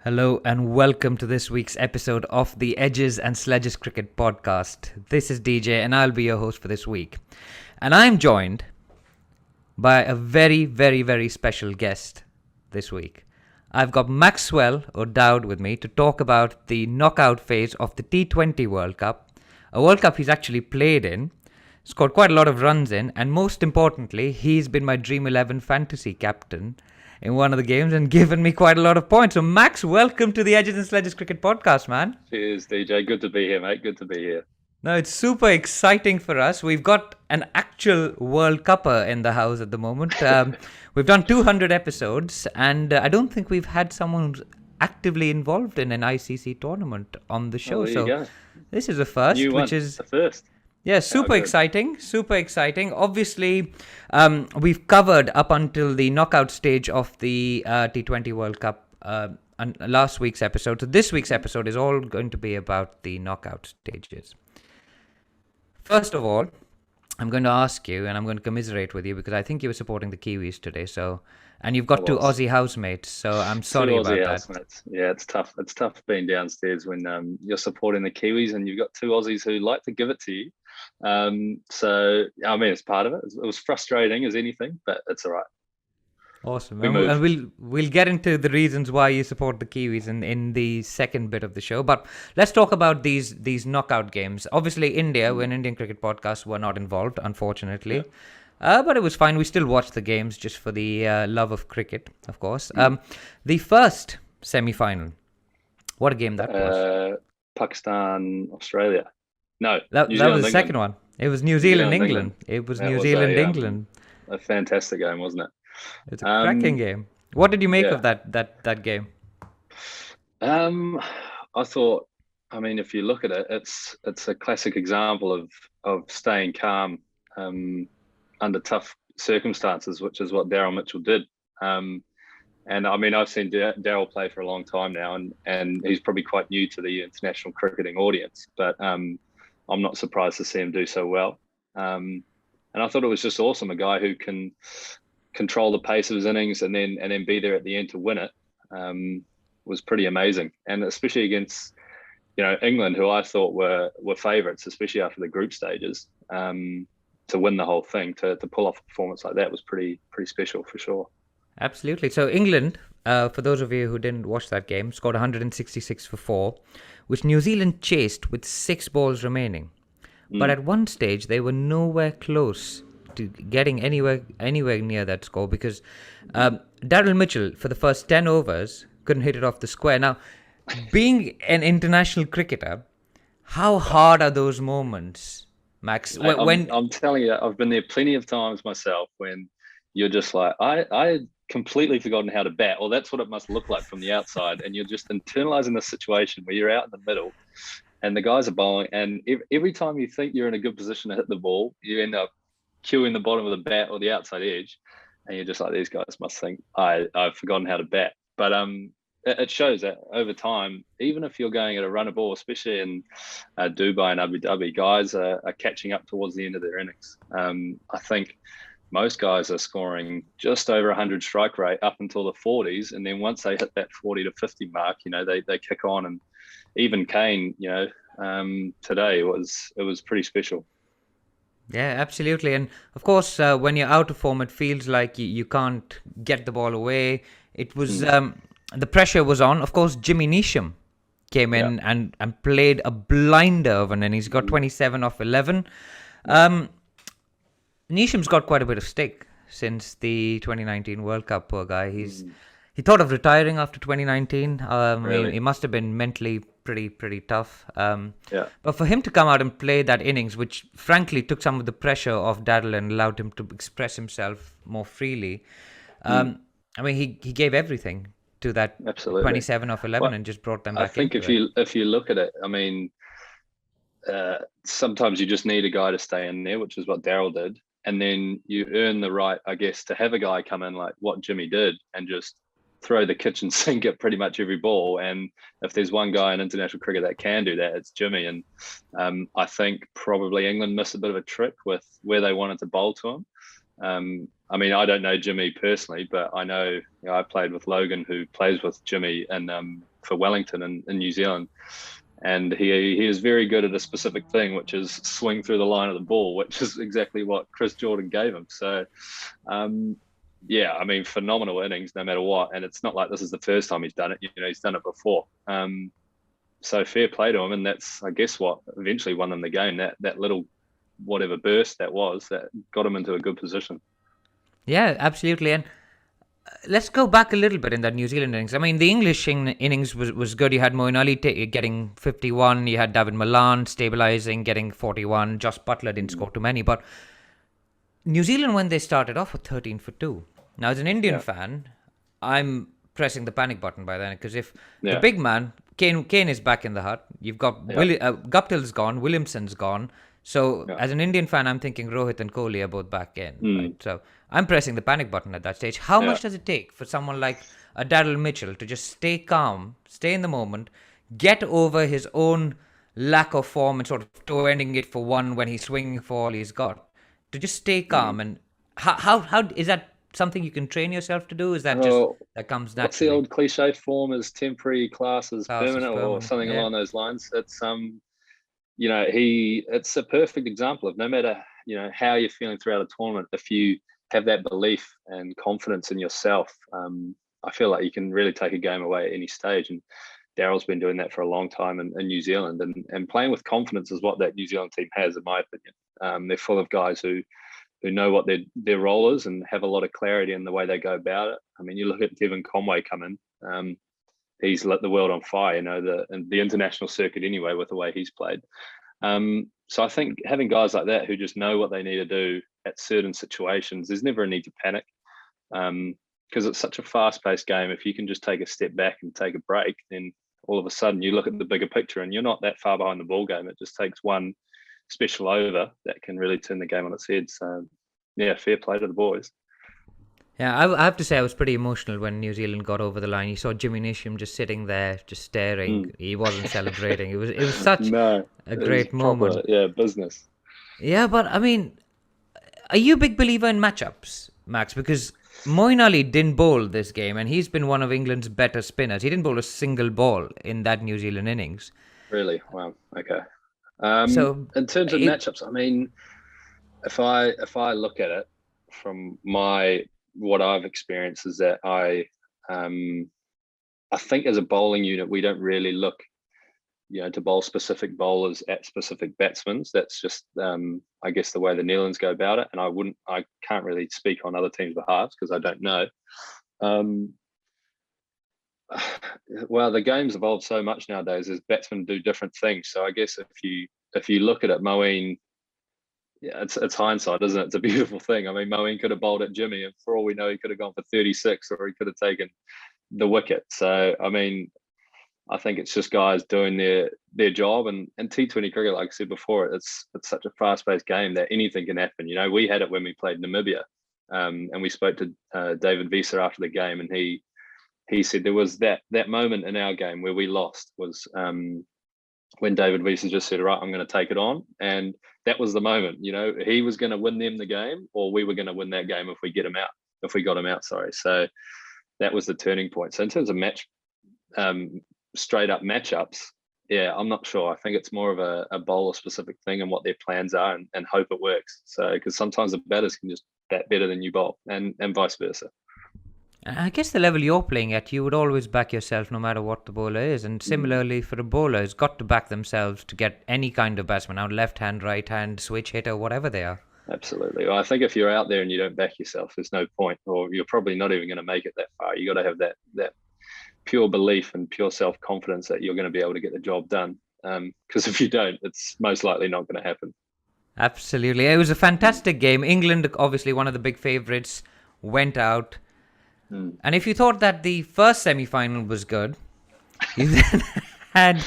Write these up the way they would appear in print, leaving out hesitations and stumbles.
Hello and welcome to this week's episode of the Edges and Sledges Cricket Podcast. This is DJ and I'll be your host for this week. And I'm joined by a very, very, very special guest this week. I've got Maxwell O'Dowd with me to talk about the knockout phase of the T20 World Cup, a World Cup he's actually played in, scored quite a lot of runs in, and most importantly, he's been my Dream 11 fantasy captain in one of the games and given me quite a lot of points. So, Max, welcome to the Edges and Sledges Cricket Podcast, man. Cheers, DJ. Good to be here, mate. Good to be here. No, it's super exciting for us. We've got an actual World Cupper in the house at the moment. We've done 200 episodes, and I don't think we've had someone who's actively involved in an ICC tournament on the show. So this is a first, which is the first. Yeah, super exciting. Obviously, we've covered up until the knockout stage of the T20 World Cup on last week's episode. So this week's episode is all going to be about the knockout stages. First of all, I'm going to ask you, and I'm going to commiserate with you because I think you were supporting the Kiwis today. And you've got two Aussie housemates, so I'm sorry about that. Housemates. Yeah, it's tough. It's tough being downstairs when you're supporting the Kiwis and you've got two Aussies who like to give it to you. So I mean, it's part of it. It was frustrating as anything, but it's all right. Awesome. And we'll get into the reasons why you support the Kiwis in the second bit of the show. But let's talk about these knockout games. Obviously, India, when Indian Cricket Podcasts were not involved, unfortunately. Yeah. But it was fine. We still watched the games just for the love of cricket, of course. The first semi-final. What a game that was. Pakistan, Australia. No, that was the second one. It was New Zealand, England. It was New Zealand, England. A fantastic game, wasn't it? It's a cracking game. What did you make of that game? I thought, I mean, if you look at it, it's a classic example of staying calm under tough circumstances, which is what Daryl Mitchell did. And I mean, I've seen Daryl play for a long time now, and he's probably quite new to the international cricketing audience, but I'm not surprised to see him do so well. And I thought it was just awesome. A guy who can control the pace of his innings and then be there at the end to win it was pretty amazing. And especially against, England, who I thought were favourites, especially after the group stages, to win the whole thing, to pull off a performance like that was pretty special for sure. Absolutely. So England, for those of you who didn't watch that game, scored 166 for 4, which New Zealand chased with 6 balls remaining. But at one stage, they were nowhere close to getting anywhere near that score because Daryl Mitchell, for the first 10 overs, couldn't hit it off the square. Now, being an international cricketer, how hard are those moments, Max? I'm telling you, I've been there plenty of times myself when you're just like, I completely forgotten how to bat, or that's what it must look like from the outside, and you're just internalizing the situation where you're out in the middle and the guys are bowling, and every time you think you're in a good position to hit the ball, you end up cueing the bottom of the bat or the outside edge, and you're just like, these guys must think I've forgotten how to bat. But it shows that over time, even if you're going at a run of ball, especially in Dubai and Abu Dhabi, guys are catching up towards the end of their innings. I think most guys are scoring just over 100 strike rate up until the 40s, and then once they hit that 40 to 50 mark, they kick on. And even Kane, today it was pretty special. Yeah, absolutely. And of course, when you're out of form, it feels like you can't get the ball away. It was the pressure was on. Of course, Jimmy Neesham came in and played a blinder of an innings. He's got 27 off 11. Neesham's got quite a bit of stick since the 2019 World Cup, poor guy. He thought of retiring after 2019. Really? He must have been mentally pretty tough. But for him to come out and play that innings, which frankly took some of the pressure off Daryl and allowed him to express himself more freely. I mean, he gave everything to that Absolutely. 27 of 11 and just brought them back. I think if you look at it, I mean, sometimes you just need a guy to stay in there, which is what Daryl did. And then you earn the right, I guess, to have a guy come in like what Jimmy did and just throw the kitchen sink at pretty much every ball. And if there's one guy in international cricket that can do that, it's Jimmy. And I think probably England missed a bit of a trick with where they wanted to bowl to him. I mean, I don't know Jimmy personally, but I know, I played with Logan, who plays with Jimmy in for Wellington in New Zealand. And he is very good at a specific thing, which is swing through the line of the ball, which is exactly what Chris Jordan gave him. So, yeah, I mean, phenomenal innings no matter what. And it's not like this is the first time he's done it. He's done it before. So fair play to him. And that's, I guess, what eventually won them the game. That little whatever burst that got him into a good position. Yeah, absolutely. And let's go back a little bit in that New Zealand innings. I mean, the English innings was good. You had Moeen Ali getting 51. You had David Malan stabilising, getting 41. Josh Butler didn't score too many. But New Zealand, when they started off, were 13 for 2. Now, as an Indian fan, I'm pressing the panic button by then. Because if the big man, Kane is back in the hut. You've got Guptill's gone. Williamson's gone. So, as an Indian fan, I'm thinking Rohit and Kohli are both back in. Right? So, I'm pressing the panic button at that stage. How much does it take for someone like a Daryl Mitchell to just stay calm, stay in the moment, get over his own lack of form and sort of toe ending it for one when he's swinging for all he's got? To just stay calm. And how is that something you can train yourself to do? Is that just that comes naturally? What's the old cliche form is temporary, class is permanent, or something along those lines? It's it's a perfect example of no matter how you're feeling throughout a tournament, if you have that belief and confidence in yourself, I feel like you can really take a game away at any stage. And Daryl's been doing that for a long time in New Zealand, and playing with confidence is what that New Zealand team has, in my opinion. They're full of guys who know what their role is and have a lot of clarity in the way they go about it. I mean, you look at Devin Conway come in, he's lit the world on fire, the international circuit anyway, with the way he's played. So I think having guys like that who just know what they need to do at certain situations, there's never a need to panic, because it's such a fast-paced game. If you can just take a step back and take a break, then all of a sudden you look at the bigger picture and you're not that far behind the ball game. It just takes one special over that can really turn the game on its head. So, yeah, fair play to the boys. Yeah, I have to say I was pretty emotional when New Zealand got over the line. You saw Jimmy Neesham just sitting there, just staring. He wasn't celebrating. It was such a great moment. Proper, business. Yeah, but I mean, are you a big believer in matchups, Max? Because Moeen Ali didn't bowl this game, and he's been one of England's better spinners. He didn't bowl a single ball in that New Zealand innings. Really? Wow. Okay. So in terms of matchups, I mean, if I look at it from what I've experienced is that I think as a bowling unit, we don't really look, to bowl specific bowlers at specific batsmen. That's just, I guess, the way the Netherlands go about it. And I can't really speak on other teams' behalf because I don't know. Well, the game's evolved so much nowadays as batsmen do different things. So I guess if you look at it, Moeen, it's hindsight, isn't it? It's a beautiful thing. I mean, Moeen could have bowled at Jimmy, and for all we know, he could have gone for 36, or he could have taken the wicket. So, I mean, I think it's just guys doing their job. And T20 cricket, like I said before, it's such a fast-paced game that anything can happen. We had it when we played Namibia, and we spoke to David Visa after the game, and he said there was that moment in our game where we lost was when David Visa just said, right, I'm going to take it on. And that was the moment, he was going to win them the game, or we were going to win that game if we got him out. So that was the turning point. So in terms of straight up matchups, I'm not sure. I think it's more of a bowler specific thing and what their plans are, and hope it works. So, because sometimes the batters can just bat better than you bowl, and vice versa. I guess the level you're playing at, you would always back yourself no matter what the bowler is. And similarly for a bowler, has got to back themselves to get any kind of batsman out, left hand, right hand, switch hitter, whatever they are. Absolutely. Well, I think if you're out there and you don't back yourself, there's no point, or you're probably not even going to make it that far. You got to have that pure belief and pure self-confidence that you're going to be able to get the job done. Because if you don't, it's most likely not going to happen. Absolutely. It was a fantastic game. England, obviously one of the big favourites, went out. And if you thought that the first semi-final was good, you then had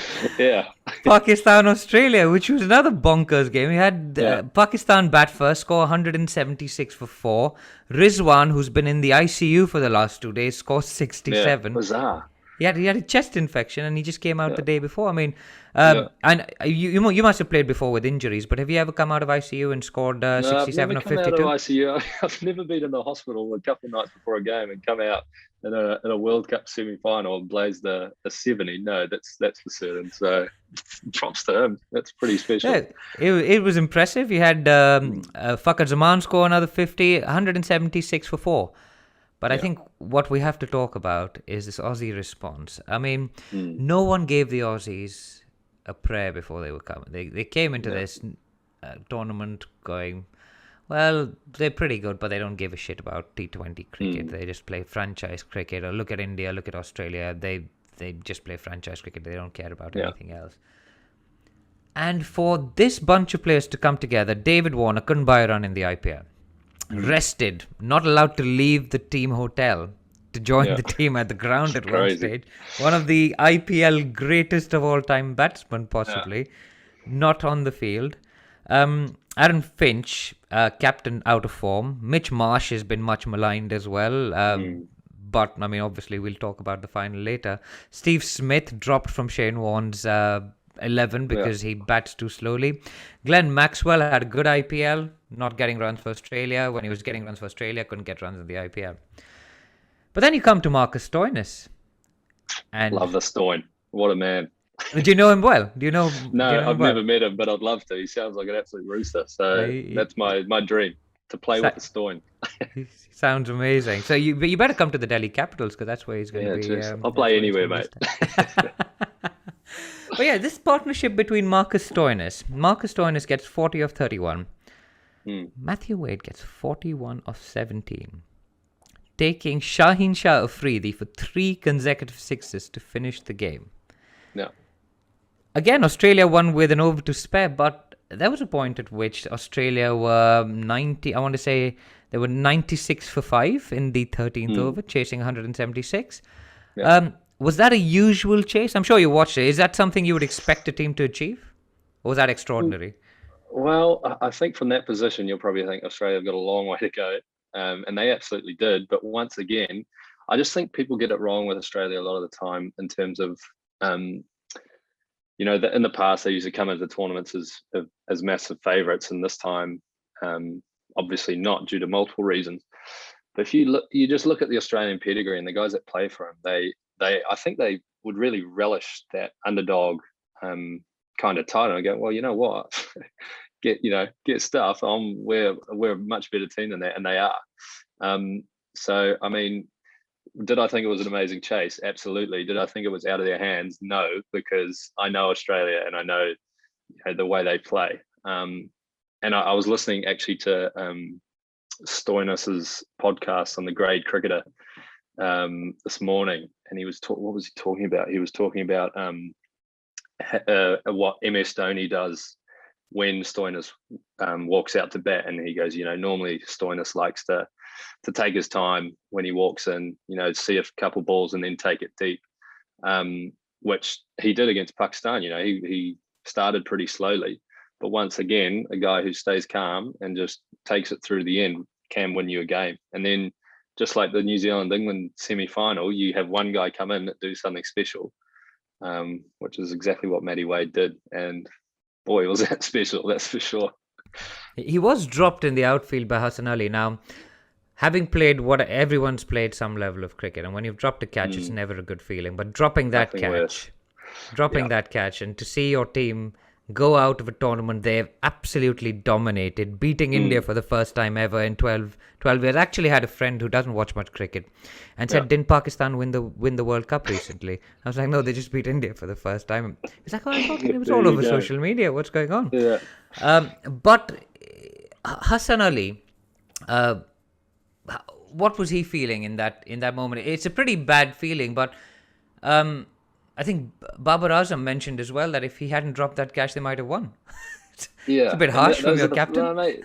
Pakistan-Australia, which was another bonkers game. We had Pakistan bat first, score 176 for 4. Rizwan, who's been in the ICU for the last 2 days, scores 67. Yeah, bizarre. he had a chest infection, and he just came out Yeah. the day before. I mean, Yeah. and you must have played before with injuries, but have you ever come out of ICU and scored No, I've 67 never or come out of 52? ICU. I've never been in the hospital a couple of nights before a game and come out in a World Cup semi-final and blazed a 70. No, that's for certain. So props to him. That's pretty special. Yeah, it was impressive. You had Fakhar Zaman score another 50, 176 for 4. But I Yeah. think what we have to talk about is this Aussie response. I mean, Mm. no one gave the Aussies a prayer before they were coming. They came into this tournament going, well, they're pretty good, but they don't give a shit about T20 cricket. They just play franchise cricket. Or look at India, look at Australia. They just play franchise cricket. They don't care about anything else. And for this bunch of players to come together, David Warner couldn't buy a run in the IPL. Rested, not allowed to leave the team hotel to join the team at the ground at one stage. One of the IPL greatest of all time batsmen, possibly, not on the field. Aaron Finch, captain, out of form. Mitch Marsh has been much maligned as well. But, I mean, obviously, we'll talk about the final later. Steve Smith dropped from Shane Warne's 11 because he bats too slowly. Glenn Maxwell had a good IPL, not getting runs for Australia. When he was getting runs for Australia, couldn't get runs in the IPL. But then you come to Marcus Stoinis. And love the Stoin. What a man. Do you know him well? Do you know? No, do you know I've never met him, but I'd love to. He sounds like an absolute rooster. So that's my dream, to play with the Stoin. He sounds amazing. So you better come to the Delhi Capitals, because that's where he's going to be. I'll play anywhere, mate. But yeah, this partnership between Marcus Stoinis gets 40 of 31. Matthew Wade gets 41 of 17. Taking Shaheen Shah Afridi for 3 consecutive sixes to finish the game. Yeah. Again, Australia won with an over to spare, but there was a point at which Australia were 90, I want to say they were 96 for 5 in the 13th over, chasing 176. Yeah. Was that a usual chase? I'm sure you watched it. Is that something you would expect a team to achieve? Or was that extraordinary? Well, I think from that position, you'll probably think Australia have got a long way to go. And they absolutely did. But once again, I just think people get it wrong with Australia a lot of the time in terms of, in the past, they used to come into tournaments as massive favourites. And this time, obviously not, due to multiple reasons. But if you just look at the Australian pedigree and the guys that play for them, I think they would really relish that underdog kind of title and go, well, you know what, get stuff. We're a much better team than that, and they are. So I mean, did I think it was an amazing chase? Absolutely. Did I think it was out of their hands? No, because I know Australia and I know the way they play. And I was listening actually to Stoinis's podcast on the Grade Cricketer this morning, and he was what was he talking about? He was talking about what MS Dhoni does when Stoinis walks out to bat, and he goes, normally Stoinis likes to take his time when he walks in, see a couple balls and then take it deep, which he did against Pakistan. He started pretty slowly, but once again, a guy who stays calm and just takes it through the end can win you a game. And then just like the New Zealand-England semi-final, you have one guy come in that do something special, which is exactly what Matty Wade did. And boy, was that special, that's for sure. He was dropped in the outfield by Hasan Ali. Now, having played everyone's played some level of cricket, and when you've dropped a catch, it's never a good feeling. But dropping that catch, and to see your team go out of a tournament they've absolutely dominated, beating India for the first time ever in 12 years. I actually had a friend who doesn't watch much cricket and said, didn't Pakistan win the World Cup recently? I was like, no, they just beat India for the first time. He's like, oh, I thought it was all over social media. What's going on? Yeah. But Hasan Ali, what was he feeling in that moment? It's a pretty bad feeling, but I think Babar Azam mentioned as well that if he hadn't dropped that catch, they might have won. It's a bit harsh from your captain. No, mate.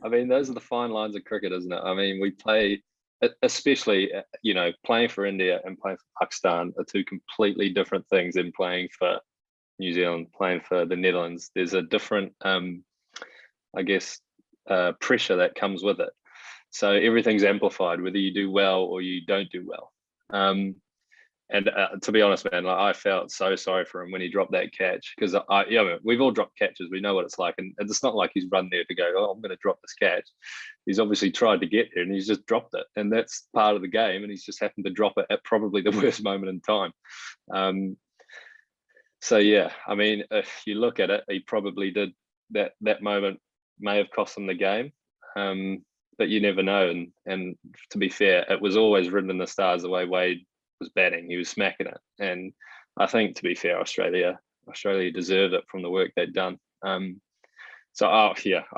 I mean, those are the fine lines of cricket, isn't it? I mean, we play, especially, playing for India and playing for Pakistan are two completely different things than playing for New Zealand, playing for the Netherlands. There's a different, pressure that comes with it. So everything's amplified, whether you do well or you don't do well. And to be honest, man, like, I felt so sorry for him when he dropped that catch, because we've all dropped catches. We know what it's like, and it's not like he's run there to go, "Oh, I'm going to drop this catch." He's obviously tried to get there, and he's just dropped it, and that's part of the game. And he's just happened to drop it at probably the worst moment in time. So yeah, I mean, if you look at it, he probably did that. That moment may have cost him the game, but you never know. And to be fair, it was always written in the stars the way Wade was batting. He was smacking it, and I think, to be fair, Australia deserved it from the work they'd done. I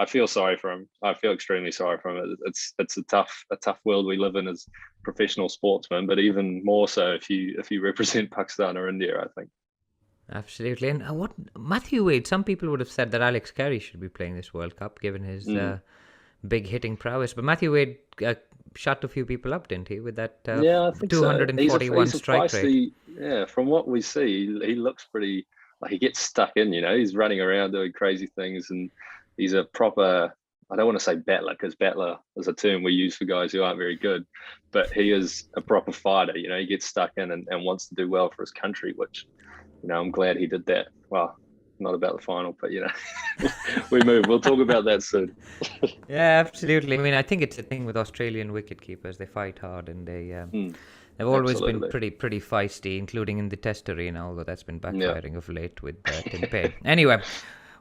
feel sorry for him. I feel extremely sorry for him. It's a tough world we live in as professional sportsmen, but even more so if you represent Pakistan or India, I think. Absolutely. And what Matthew Wade? Some people would have said that Alex Carey should be playing this World Cup given his big hitting prowess, but Matthew Wade shut a few people up, didn't he, with that I think 241 so. strike rate? Yeah, from what we see, he looks pretty, like he gets stuck in, he's running around doing crazy things, and he's a proper, I don't want to say battler, because battler is a term we use for guys who aren't very good, but he is a proper fighter. He gets stuck in and wants to do well for his country, which, I'm glad he did that. Well, not about the final, but we move. We'll talk about that soon. Yeah, absolutely. I mean, I think it's a thing with Australian wicket keepers. They fight hard, and they've always been pretty feisty, including in the Test arena, although that's been backfiring of late with Tim Paine. Anyway,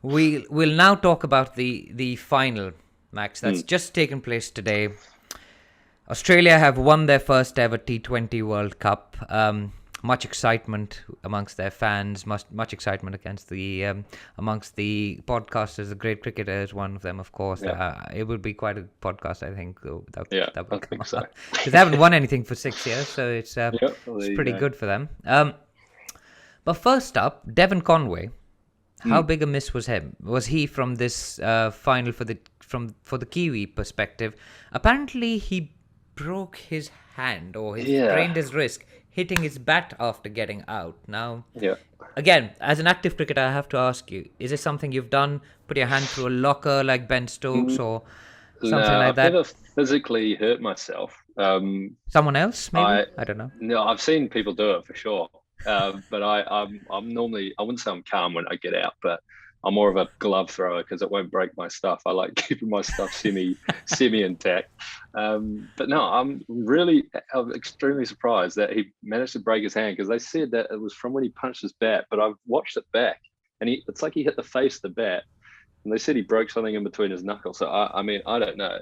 we'll now talk about the final, Max. That's just taken place today. Australia have won their first ever T20 World Cup. Much excitement amongst their fans, much excitement amongst the podcasters. The Great Cricketers, one of them, of course. It would be quite a podcast, I think. That would come so. Because they haven't won anything for 6 years, so it's pretty good for them. But first up, Devin Conway. How big a miss was him? Was he from this final for the Kiwi perspective? Apparently, he broke his hand or sprained his wrist hitting his bat after getting out. Now, again, as an active cricketer, I have to ask you, is this something you've done? Put your hand through a locker like Ben Stokes or something like that? I've never physically hurt myself. Someone else, maybe? I don't know. No, I've seen people do it for sure. But I'm normally, I wouldn't say I'm calm when I get out, but I'm more of a glove thrower because it won't break my stuff. I like keeping my stuff semi intact. But no, I'm extremely surprised that he managed to break his hand, because they said that it was from when he punched his bat, but I've watched it back and it's like he hit the face of the bat, and they said he broke something in between his knuckles. So I mean, I don't know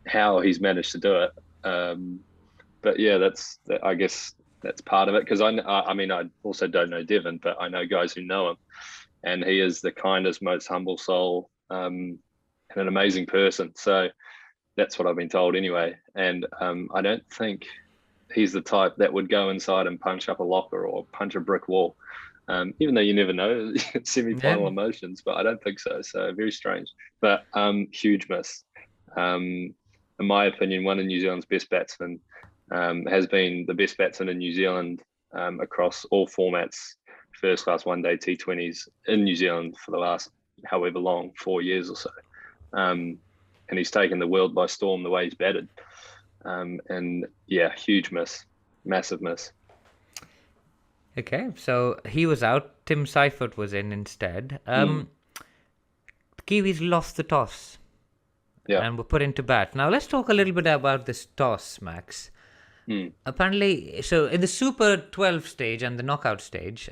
how he's managed to do it. But yeah, I guess that's part of it, because I mean, I also don't know Devin, but I know guys who know him. And he is the kindest, most humble soul, and an amazing person. So that's what I've been told anyway. And I don't think he's the type that would go inside and punch up a locker or punch a brick wall, even though you never know, semi-final emotions, but I don't think so. So very strange, but huge miss. In my opinion, one of New Zealand's best batsmen, has been the best batsman in New Zealand across all formats. First class one day T20s in New Zealand for the last however long, 4 years or so. And he's taken the world by storm the way he's batted. And yeah, huge miss, massive miss. Okay, so he was out. Tim Seifert was in instead. The Kiwis lost the toss and were put into bat. Now let's talk a little bit about this toss, Max. Apparently, so in the Super 12 stage and the knockout stage,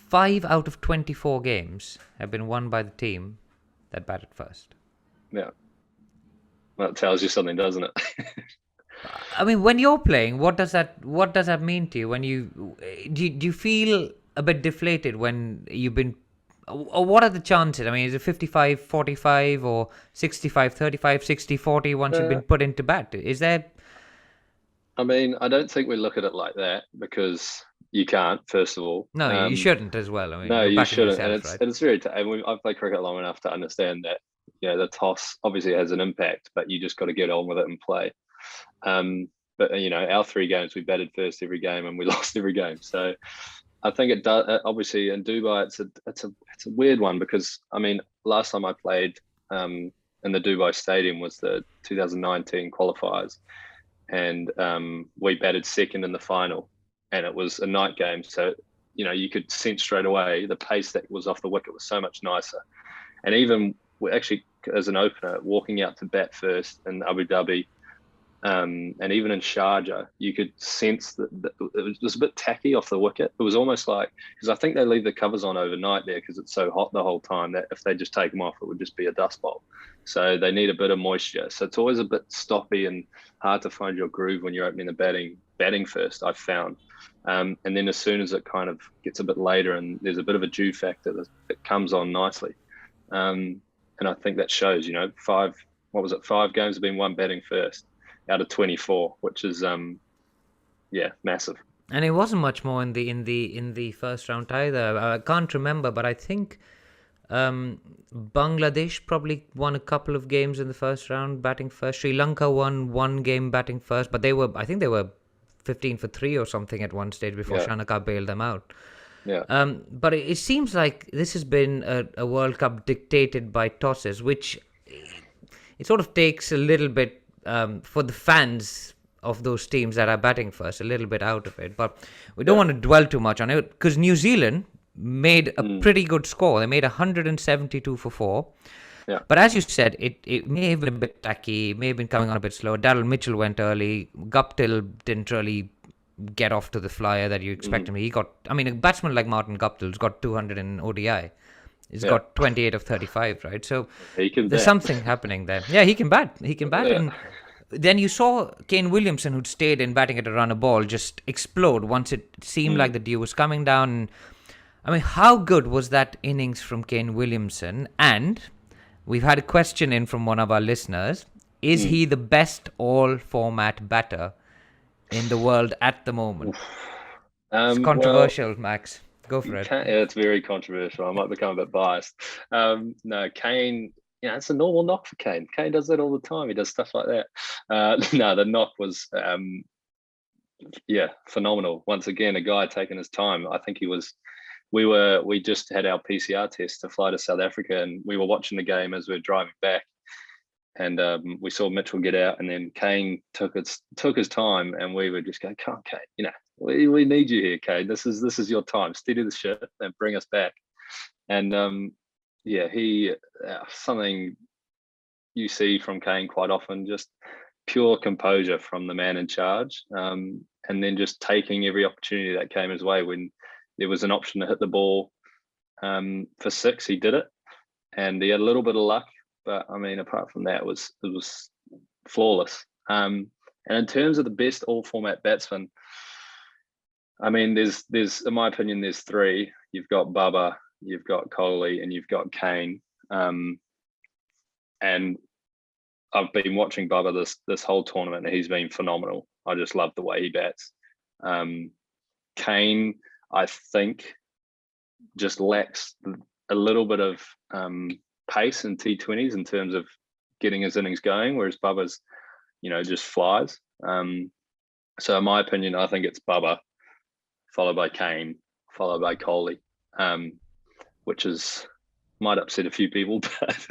5 out of 24 games have been won by the team that batted first. Yeah. Well, that tells you something, doesn't it? I mean, when you're playing, what does that mean to you? When do you feel a bit deflated when you've been, or what are the chances? I mean, is it 55-45 or 65-35, 60-40 once you've been put into bat? Is there... I mean, I don't think we look at it like that, because you can't, first of all. No, you shouldn't as well. I mean, no, you shouldn't. Yourself, and it's very, I've played cricket long enough to understand that, the toss obviously has an impact, but you just got to get on with it and play. But, our 3 games, we batted first every game and we lost every game. So I think it does, obviously in Dubai, it's a weird one, because, I mean, last time I played in the Dubai Stadium was the 2019 qualifiers. and we batted second in the final, and it was a night game. So, you could sense straight away the pace that was off the wicket was so much nicer. And even actually, as an opener, walking out to bat first in Abu Dhabi, and even in Sharjah, you could sense that it was a bit tacky off the wicket. It was almost like, because I think they leave the covers on overnight there because it's so hot the whole time that if they just take them off, it would just be a dust bowl. So they need a bit of moisture. So it's always a bit stoppy and hard to find your groove when you're opening the batting first, I've found. And then as soon as it kind of gets a bit later and there's a bit of a dew factor that comes on nicely. And I think that shows, 5 games have been won batting first out of 24, which is massive. And it wasn't much more in the first round either. I can't remember, but I think Bangladesh probably won a couple of games in the first round batting first. Sri Lanka won one game batting first, but I think they were 15 for 3 or something at one stage before Shanaka bailed them out. Yeah. But it seems like this has been a World Cup dictated by tosses, which it sort of takes a little bit for the fans of those teams that are batting first, a little bit out of it. But we don't want to dwell too much on it because New Zealand made a pretty good score. They made 172 for 4. Yeah. But as you said, it may have been a bit tacky, may have been coming on a bit slow. Daryl Mitchell went early. Guptill didn't really get off to the flyer that you expect him. A batsman like Martin Guptill's got 200 in ODI. He's got 28 of 35, right? So there's something happening there. Yeah, he can bat. Yeah. And then you saw Kane Williamson, who'd stayed in batting at a run a ball, just explode once it seemed like the dew was coming down. I mean, how good was that innings from Kane Williamson? And we've had a question in from one of our listeners. Is he the best all-format batter in the world at the moment? It's controversial, Max. Go for it. It's very controversial. I might become a bit biased. No, Kane, it's a normal knock for Kane. Kane does that all the time. He does stuff like that. No, the knock was, phenomenal. Once again, a guy taking his time. I think we just had our PCR test to fly to South Africa, and we were watching the game as we were driving back. And we saw Mitchell get out, and then Kane took his time, and we were just going, "Come on, Kane, we need you here, Kane. This is your time. Steady the ship and bring us back." And he something you see from Kane quite often, just pure composure from the man in charge, and then just taking every opportunity that came his way. When there was an option to hit the ball for 6, he did it, and he had a little bit of luck. But I mean, apart from that, it was flawless. And in terms of the best all-format batsman, I mean, there's in my opinion, there's 3. You've got Bubba, you've got Kohli, and you've got Kane. And I've been watching Bubba this whole tournament, and he's been phenomenal. I just love the way he bats. Kane, I think, just lacks a little bit of pace in T20s in terms of getting his innings going, whereas Bubba's, just flies. So in my opinion, I think it's Bubba, followed by Kane, followed by Kohli, which might upset a few people, but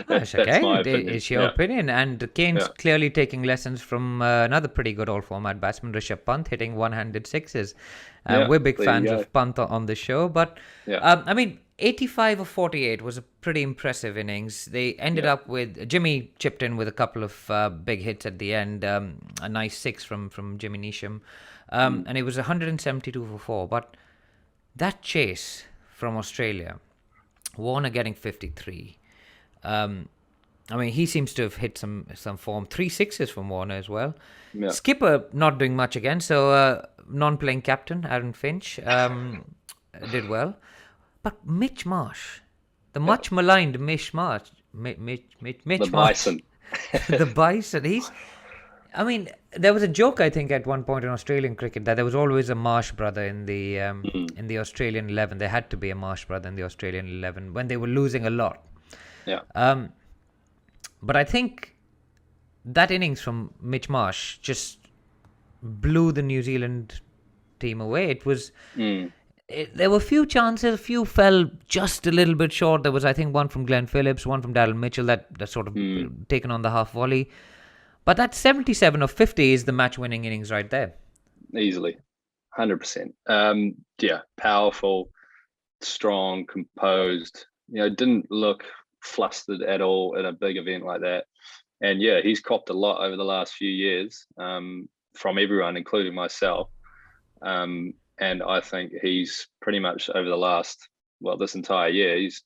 that's my opinion. It's your opinion. And Kane's clearly taking lessons from another pretty good all-format batsman, Rishabh Pant, hitting one-handed sixes. We're big fans of Pant on the show, but 85 of 48 was a pretty impressive innings. They ended up with Jimmy chipped in with a couple of big hits at the end, a nice 6 from Jimmy Neesham, and it was 172 for 4. But that chase from Australia, Warner getting 53. He seems to have hit some form. 3 sixes from Warner as well. Yeah. Skipper not doing much again, so non-playing captain Aaron Finch did well. But Mitch Marsh, the much maligned Mitch Marsh, the Bison. The Bison. There was a joke, I think, at one point in Australian cricket that there was always a Marsh brother in the Australian 11. There had to be a Marsh brother in the Australian 11 when they were losing a lot. Yeah. But I think that innings from Mitch Marsh just blew the New Zealand team away. It was. There were a few chances, a few fell just a little bit short. There was, I think, one from Glenn Phillips, one from Daryl Mitchell that sort of taken on the half volley. But that 77 of 50 is the match-winning innings right there. Easily, 100%. Yeah, powerful, strong, composed. Didn't look flustered at all in a big event like that. And yeah, he's copped a lot over the last few years from everyone, including myself. And I think he's pretty much over the last, this entire year, he's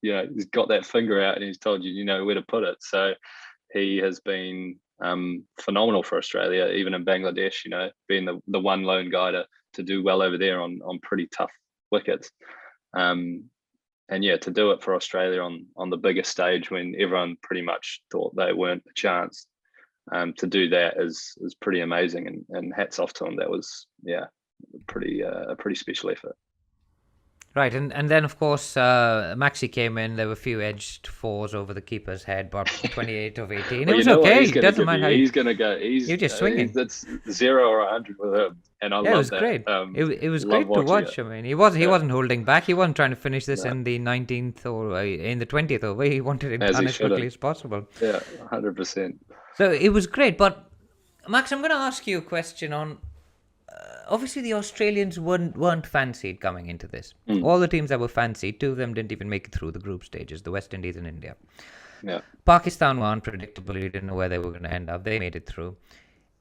he's got that finger out and he's told you where to put it. So he has been phenomenal for Australia, even in Bangladesh, being the one lone guy to do well over there on pretty tough wickets. And yeah, to do it for Australia on the biggest stage when everyone pretty much thought they weren't a chance, to do that is pretty amazing, and hats off to him. That was a pretty special effort. Right, and then of course Maxi came in. There were a few edged fours over the keeper's head, but 28 of 18. It was okay. It doesn't matter how he's going to go. You're just swinging. That's 0 or 100 with him, and I love that. It was great. It was great to watch. I mean, he wasn't holding back. He wasn't trying to finish this in the 19th or in the 20th over. He wanted it done as quickly as possible. Yeah, 100%. So it was great. But Max, I'm going to ask you a question on. Obviously, the Australians weren't fancied coming into this. All the teams that were fancied, 2 of them didn't even make it through the group stages, the West Indies and India. Yeah. Pakistan were unpredictable. You didn't know where they were going to end up. They made it through.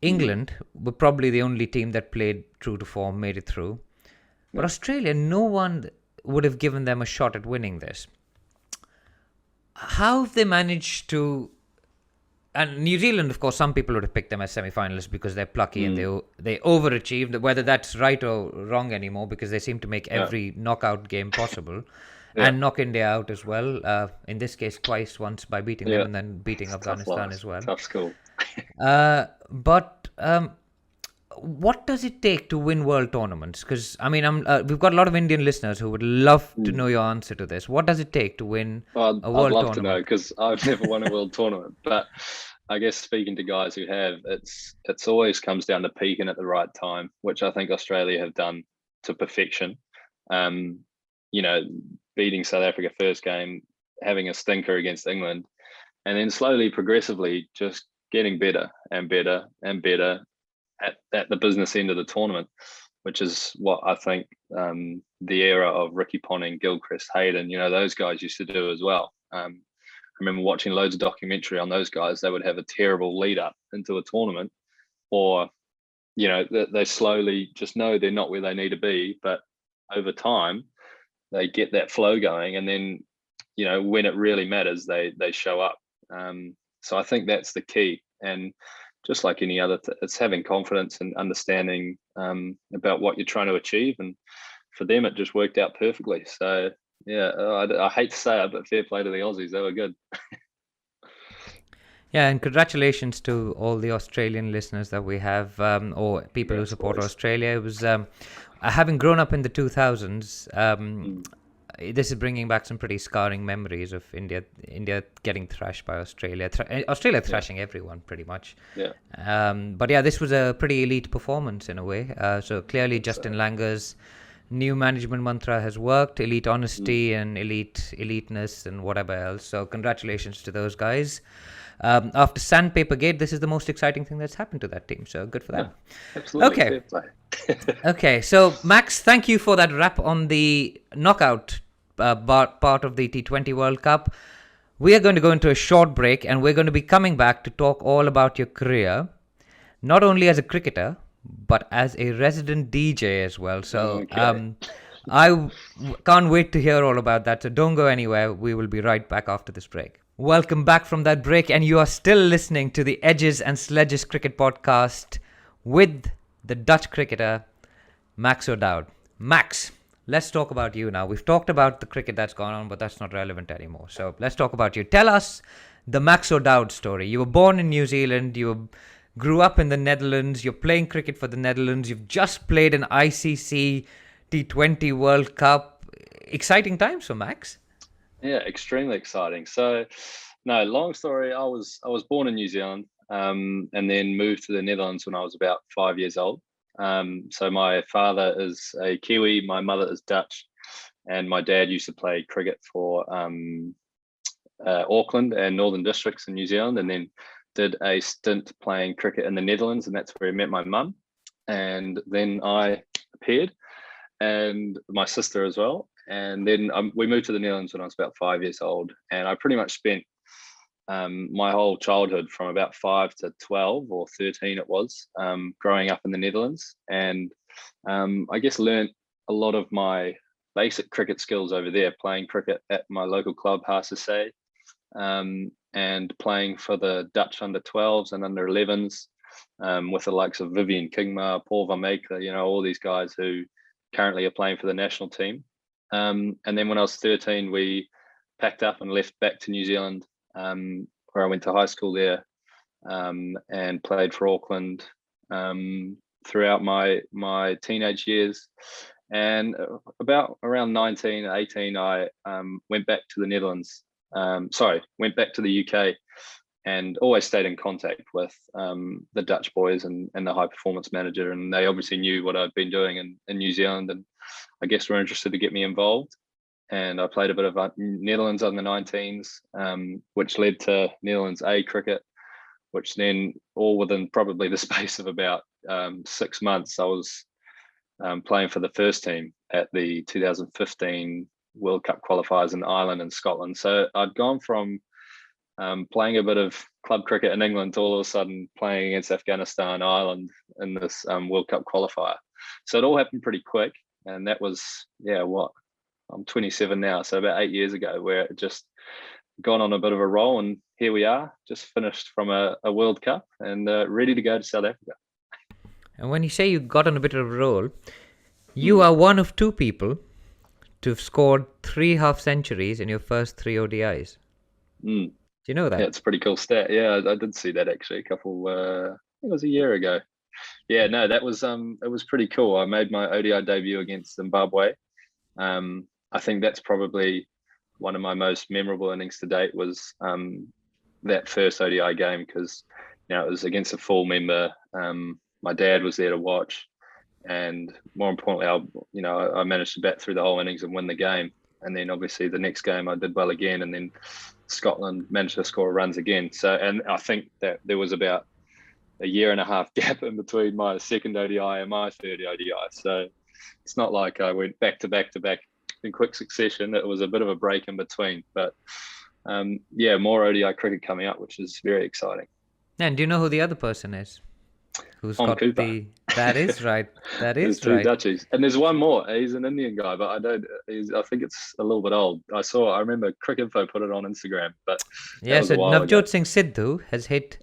England were probably the only team that played true to form, made it through. But Australia, no one would have given them a shot at winning this. How have they managed to... And New Zealand, of course, some people would have picked them as semi-finalists because they're plucky and they overachieved. Whether that's right or wrong anymore, because they seem to make every knockout game possible and knock India out as well. In this case, twice, once by beating them and then beating Afghanistan as well. Tough school. But what does it take to win world tournaments? Because, I mean, we've got a lot of Indian listeners who would love to know your answer to this. What does it take to win a world tournament? I'd love to know, because I've never won a world tournament. But I guess speaking to guys who have, it's always comes down to peaking at the right time, which I think Australia have done to perfection. Beating South Africa first game, having a stinker against England, and then slowly, progressively, just getting better and better and better at the business end of the tournament, which is what I think the era of Ricky Ponting, Gilchrist, Hayden, those guys used to do as well. I remember watching loads of documentary on those guys. They would have a terrible lead up into a tournament, or they slowly just know they're not where they need to be, but over time they get that flow going, and then when it really matters, they show up. So I think that's the key. And just like any other, it's having confidence and understanding about what you're trying to achieve. And for them, it just worked out perfectly. So, yeah, I hate to say it, but fair play to the Aussies. They were good. Yeah, and congratulations to all the Australian listeners that we have, or people who support Australia. It was, having grown up in the 2000s, this is bringing back some pretty scarring memories of India getting thrashed by Australia. Australia thrashing everyone pretty much. Yeah. But yeah, this was a pretty elite performance in a way. So clearly Justin Langer's new management mantra has worked: elite honesty and eliteness and whatever else. So congratulations to those guys. After Sandpaper Gate, this is the most exciting thing that's happened to that team. So good for them. Yeah, absolutely. Okay. Okay. So Max, thank you for that wrap on the knockout part of the T20 World Cup. We are going to go into a short break, and we're going to be coming back to talk all about your career, not only as a cricketer, but as a resident DJ as well. So I can't wait to hear all about that. So don't go anywhere. We will be right back after this break. Welcome back from that break, and you are still listening to the Edges and Sledges Cricket Podcast with the Dutch cricketer, Max O'Dowd. Max, let's talk about you now. We've talked about the cricket that's gone on, but that's not relevant anymore. So let's talk about you. Tell us the Max O'Dowd story. You were born in New Zealand. You grew up in the Netherlands. You're playing cricket for the Netherlands. You've just played an ICC T20 World Cup. Exciting times for Max. Yeah, extremely exciting. So, no, long story. I was born in New Zealand, and then moved to the Netherlands when I was about 5 years old. So my father is a Kiwi, my mother is Dutch, and my dad used to play cricket for Auckland and Northern Districts in New Zealand, and then did a stint playing cricket in the Netherlands, and that's where I met my mum. And then I appeared, and my sister as well. And then we moved to the Netherlands when I was about 5 years old, and I pretty much spent my whole childhood from about 5 to 12 or 13 it was, growing up in the Netherlands. And I guess learned a lot of my basic cricket skills over there, playing cricket at my local club, Hasan Ali, and playing for the Dutch under 12s and under 11s, with the likes of Vivian Kingma, Paul van Meeker, all these guys who currently are playing for the national team. And then when I was 13, we packed up and left back to New Zealand, where I went to high school there, and played for Auckland throughout my teenage years. And around 19, 18, I went back to the Netherlands. Went back to the UK, and always stayed in contact with the Dutch boys and the high performance manager. And they obviously knew what I'd been doing in New Zealand, and I guess were interested to get me involved. And I played a bit of Netherlands under 19s, which led to Netherlands A cricket, which then all within probably the space of about 6 months, I was playing for the first team at the 2015 World Cup qualifiers in Ireland and Scotland. So I'd gone from playing a bit of club cricket in England to all of a sudden playing against Afghanistan, Ireland in this World Cup qualifier. So it all happened pretty quick. And that was, I'm 27 now, so about 8 years ago, where it just gone on a bit of a roll. And here we are, just finished from a World Cup and ready to go to South Africa. And when you say you got on a bit of a roll, you are one of two people to have scored 3 half centuries in your first 3 ODIs. Do you know that? Yeah, it's a pretty cool stat. Yeah, I did see that actually I think it was a year ago. Yeah, no, that was it was pretty cool. I made my ODI debut against Zimbabwe. I think that's probably one of my most memorable innings to date, was that first ODI game, because it was against a full member. My dad was there to watch, and more importantly, I managed to bat through the whole innings and win the game. And then obviously the next game I did well again, and then Scotland managed to score runs again. So, and I think that there was about a year and a half gap in between my second ODI and my third ODI. So it's not like I went back to back to back in quick succession. It was a bit of a break in between, but more ODI cricket coming up, which is very exciting. And do you know who the other person is? Who's Tom got Cooper. That is right. That is there's right. 2 Dutchies, and there's one more. He's an Indian guy, but I think it's a little bit old. I remember Cricinfo put it on Instagram, but so Navjot Singh Sidhu has hit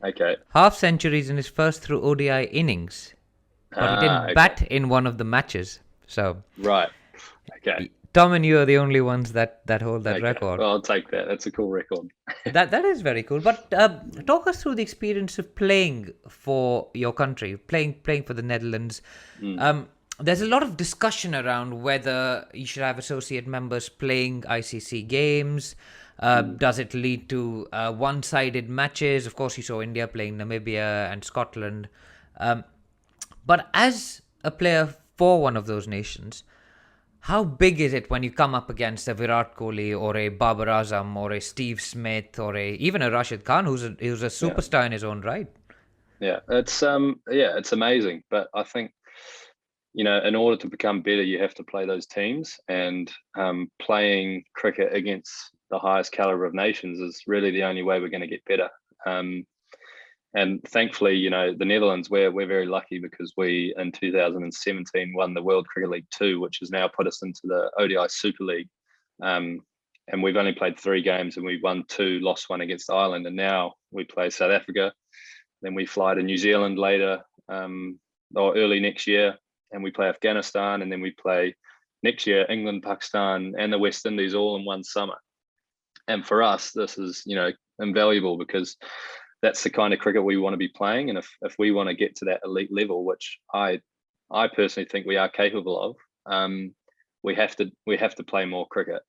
half centuries in his first 3 ODI innings, but he didn't bat in one of the matches. So right, okay. Tom and you are the only ones that hold that record. Well, I'll take that. That's a cool record. That is very cool. But talk us through the experience of playing for your country, playing for the Netherlands. There's a lot of discussion around whether you should have associate members playing ICC games. Does it lead to one-sided matches? Of course, you saw India playing Namibia and Scotland. But as a player for one of those nations, how big is it when you come up against a Virat Kohli or a Babar Azam or a Steve Smith or even a Rashid Khan, who's a superstar in his own right? Yeah, it's amazing. But I think, in order to become better, you have to play those teams, and playing cricket against the highest caliber of nations is really the only way we're going to get better. And thankfully, the Netherlands, we're very lucky, because we, in 2017, won the World Cricket League 2, which has now put us into the ODI Super League. And we've only played 3 games, and we won 2, lost 1 against Ireland. And now we play South Africa. Then we fly to New Zealand later, or early next year, and we play Afghanistan. And then we play next year England, Pakistan, and the West Indies all in one summer. And for us, this is, invaluable, because that's the kind of cricket we want to be playing. And if we want to get to that elite level, which I personally think we are capable of, we have to play more cricket.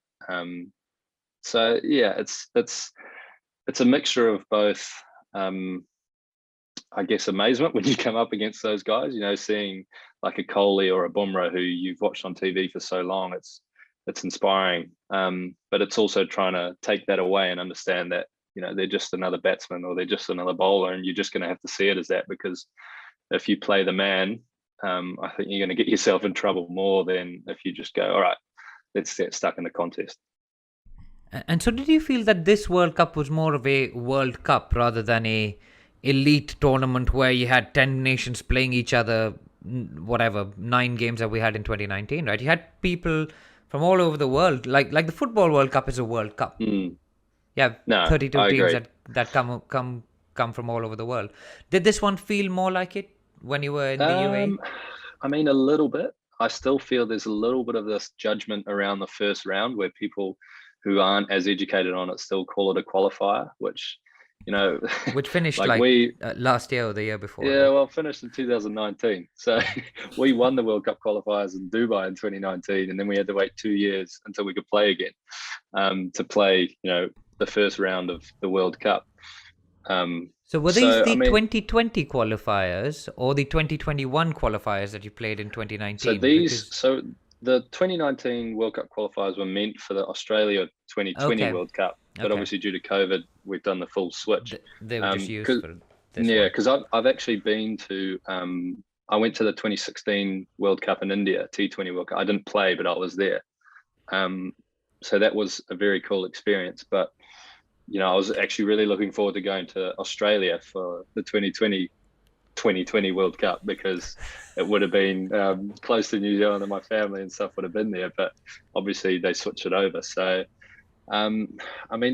So yeah, it's a mixture of both, I guess, amazement when you come up against those guys, seeing like a Kohli or a Bumrah who you've watched on TV for so long. It's inspiring. But it's also trying to take that away and understand that they're just another batsman or they're just another bowler, and you're just going to have to see it as that, because if you play the man, I think you're going to get yourself in trouble more than if you just go, all right, let's get stuck in the contest. And so did you feel that this World Cup was more of a World Cup rather than a elite tournament where you had 10 nations playing each other, whatever, 9 games that we had in 2019, right? You had people from all over the world. Like the Football World Cup is a World Cup. Yeah, 32 teams that come from all over the world. Did this one feel more like it when you were in the UAE? I mean, a little bit. I still feel there's a little bit of this judgment around the first round where people who aren't as educated on it still call it a qualifier, which which finished last year or the year before. Yeah, well, finished in 2019. So we won the World Cup qualifiers in Dubai in 2019, and then we had to wait 2 years until we could play again to play, the first round of the World Cup. So were these the 2020 qualifiers or the 2021 qualifiers that you played in 2019? So the 2019 World Cup qualifiers were meant for the Australia 2020 World Cup, but obviously due to COVID, we've done the full switch. They were just used for this. Yeah, because I've actually been to. I went to the 2016 World Cup in India, T20 World Cup. I didn't play, but I was there. So that was a very cool experience. But I was actually really looking forward to going to Australia for the 2020 World Cup, because it would have been close to New Zealand and my family and stuff would have been there, but obviously they switched it over. So I mean,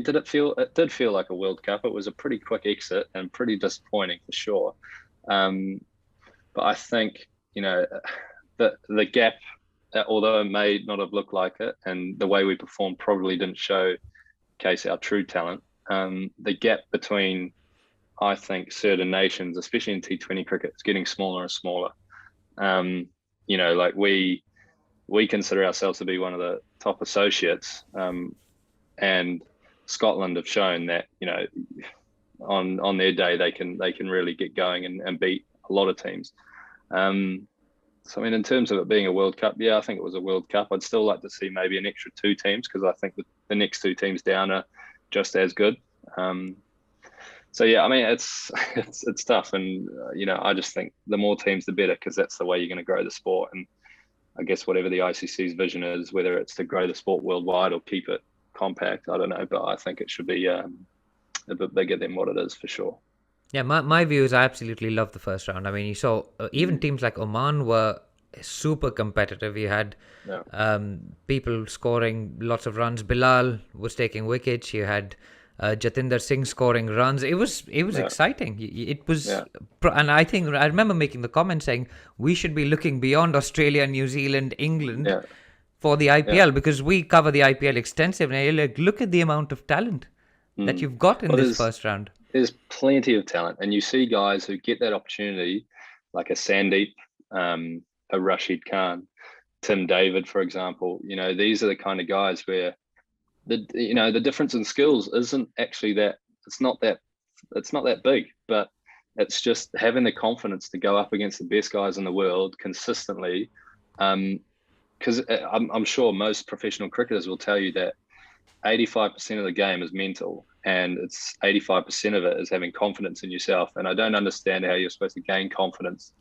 it did feel like a World Cup. It was a pretty quick exit and pretty disappointing for sure. But I think the gap, although it may not have looked like it, and the way we performed probably didn't showcase our true talent, the gap between, I think, certain nations, especially in T20 cricket, is getting smaller and smaller. Like we consider ourselves to be one of the top associates, and Scotland have shown that on their day they can really get going and beat a lot of teams. So I mean, in terms of it being a World Cup, yeah, I think it was a World Cup. I'd still like to see maybe an extra 2 teams, because I think the next 2 teams down are just as good. So yeah, I mean, it's tough, and I just think the more teams the better, because that's the way you're going to grow the sport. And I guess whatever the ICC's vision is, whether it's to grow the sport worldwide or keep it compact, I don't know, but I think it should be a bit bigger than what it is for sure. Yeah, my view is I absolutely love the first round. I mean, you saw even teams like Oman were super competitive. You had people scoring lots of runs. Bilal was taking wickets. You had Jatinder Singh scoring runs. It was exciting. It was, and I think I remember making the comment saying we should be looking beyond Australia, New Zealand, England for the IPL, because we cover the IPL extensively. Like, look at the amount of talent that you've got in this first round. There's plenty of talent, and you see guys who get that opportunity, like a Sandeep, a Rashid Khan, Tim David, for example. These are the kind of guys where the difference in skills isn't actually that. It's not that big, but it's just having the confidence to go up against the best guys in the world consistently. Because I'm sure most professional cricketers will tell you that 85% of the game is mental, and it's 85% of it is having confidence in yourself. And I don't understand how you're supposed to gain confidence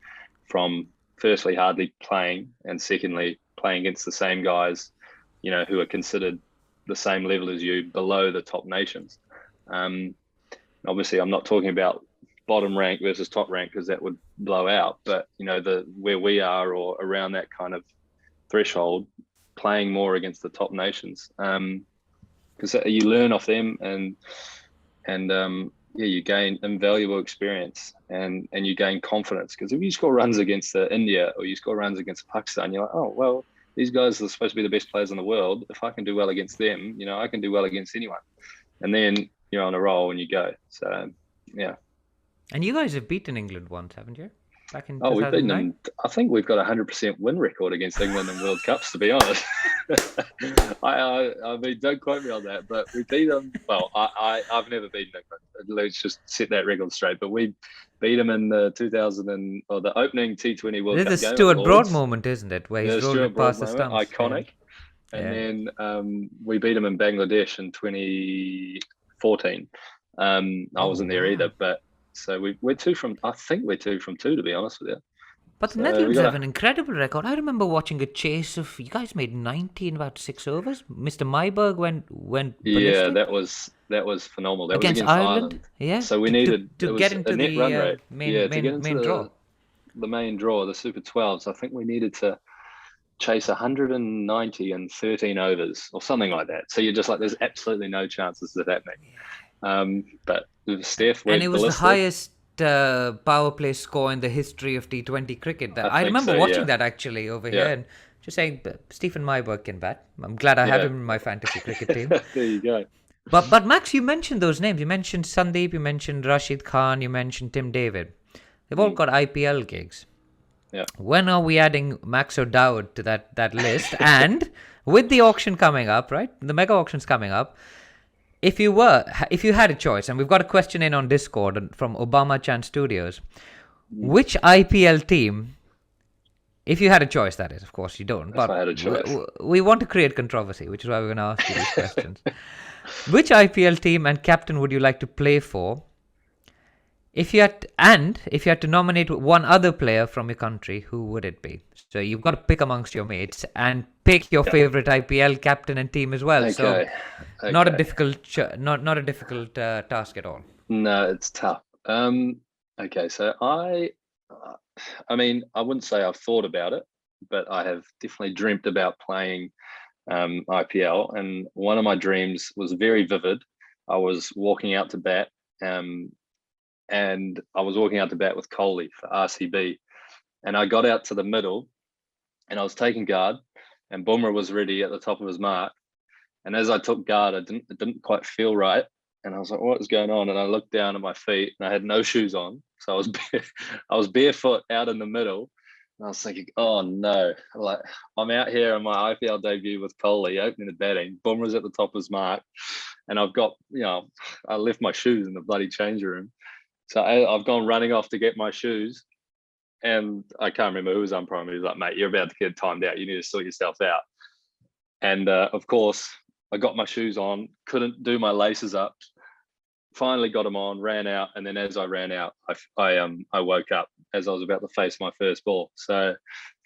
from, firstly, hardly playing, and secondly, playing against the same guys, who are considered the same level as you below the top nations. Obviously, I'm not talking about bottom rank versus top rank, because that would blow out. But, where we are, or around that kind of threshold, playing more against the top nations. Because you learn off them, and you gain invaluable experience, and you gain confidence. Because if you score runs against India, or you score runs against Pakistan, you're like, oh well, these guys are supposed to be the best players in the world. If I can do well against them, I can do well against anyone. And then you're on a roll and you go. So yeah. And you guys have beaten England once, haven't you? Back in we've beaten them. I think we've got a 100% win record against England in World Cups, to be honest. I mean, don't quote me on that, but we beat them. Well, I've never beaten England. Let's just set that record straight. But we beat them in the the opening T20 World Cup. This is Stuart Broad moment, isn't it? Where he's rolling past the stumps. Iconic. Yeah. And then we beat them in Bangladesh in 2014. I wasn't there either, but so we're two from. I think we're 2 from 2, to be honest with you. But the So we Netherlands got have an incredible record. I remember watching a chase of you guys made 90 in about 6 overs. Mr. Myberg went yeah, ballistic that was phenomenal. That was against against Ireland. Ireland. Yeah, So we to needed to it get was a into net run the rate. Yeah, to get into main draw. the main draw, the Super 12s. I think we needed to chase 190 in 13 overs or something like that. So you're just like, there's absolutely no chances of that happening. But Steph And it went was the ballistic. highest power play score in the history of T20 cricket. I I think remember so. watching Yeah, that actually over here yeah, and just saying, Stephen Myberg can bat. I'm glad I have yeah. him in my fantasy cricket team. There you go. But Max, you mentioned those names. You mentioned Sandeep, you mentioned Rashid Khan, you mentioned Tim David. They've all got IPL gigs. Yeah. When are we adding Max O'Dowd to that list? And with the auction coming up, right? The mega auction's coming up. If you had a choice, and we've got a question in on Discord from Obama Chan Studios, which IPL team, if you had a choice, that is, of course you don't, If I but had a choice. we want to create controversy, which is why we're going to ask you these questions. Which IPL team and captain would you like to play for? If you had to nominate one other player from your country, who would it be? So you've got to pick amongst your mates and pick your favorite IPL captain and team as well. Okay. So Okay. not a difficult not a difficult task at all. No, it's tough. Okay, so I mean, I wouldn't say I've thought about it, but I have definitely dreamt about playing IPL, and one of my dreams was very vivid. I was walking out to bat, and I was walking out to bat with Kohli for RCB, and I got out to the middle, and I was taking guard, and Bumrah was ready at the top of his mark, and as I took guard, it didn't quite feel right. And I was like, "What is going on?" And I looked down at my feet, and I had no shoes on, so I was barefoot out in the middle. And I was thinking, "Oh no!" Like I'm out here on my IPL debut with Kohli opening the batting. Bumrah's at the top of his mark, and I've got, I left my shoes in the bloody change room, so I've gone running off to get my shoes, and I can't remember who was umpiring. He was like, "Mate, you're about to get timed out. You need to sort yourself out." And of course, I got my shoes on, couldn't do my laces up. Finally got them on, ran out, and then as I ran out, I woke up as I was about to face my first ball. So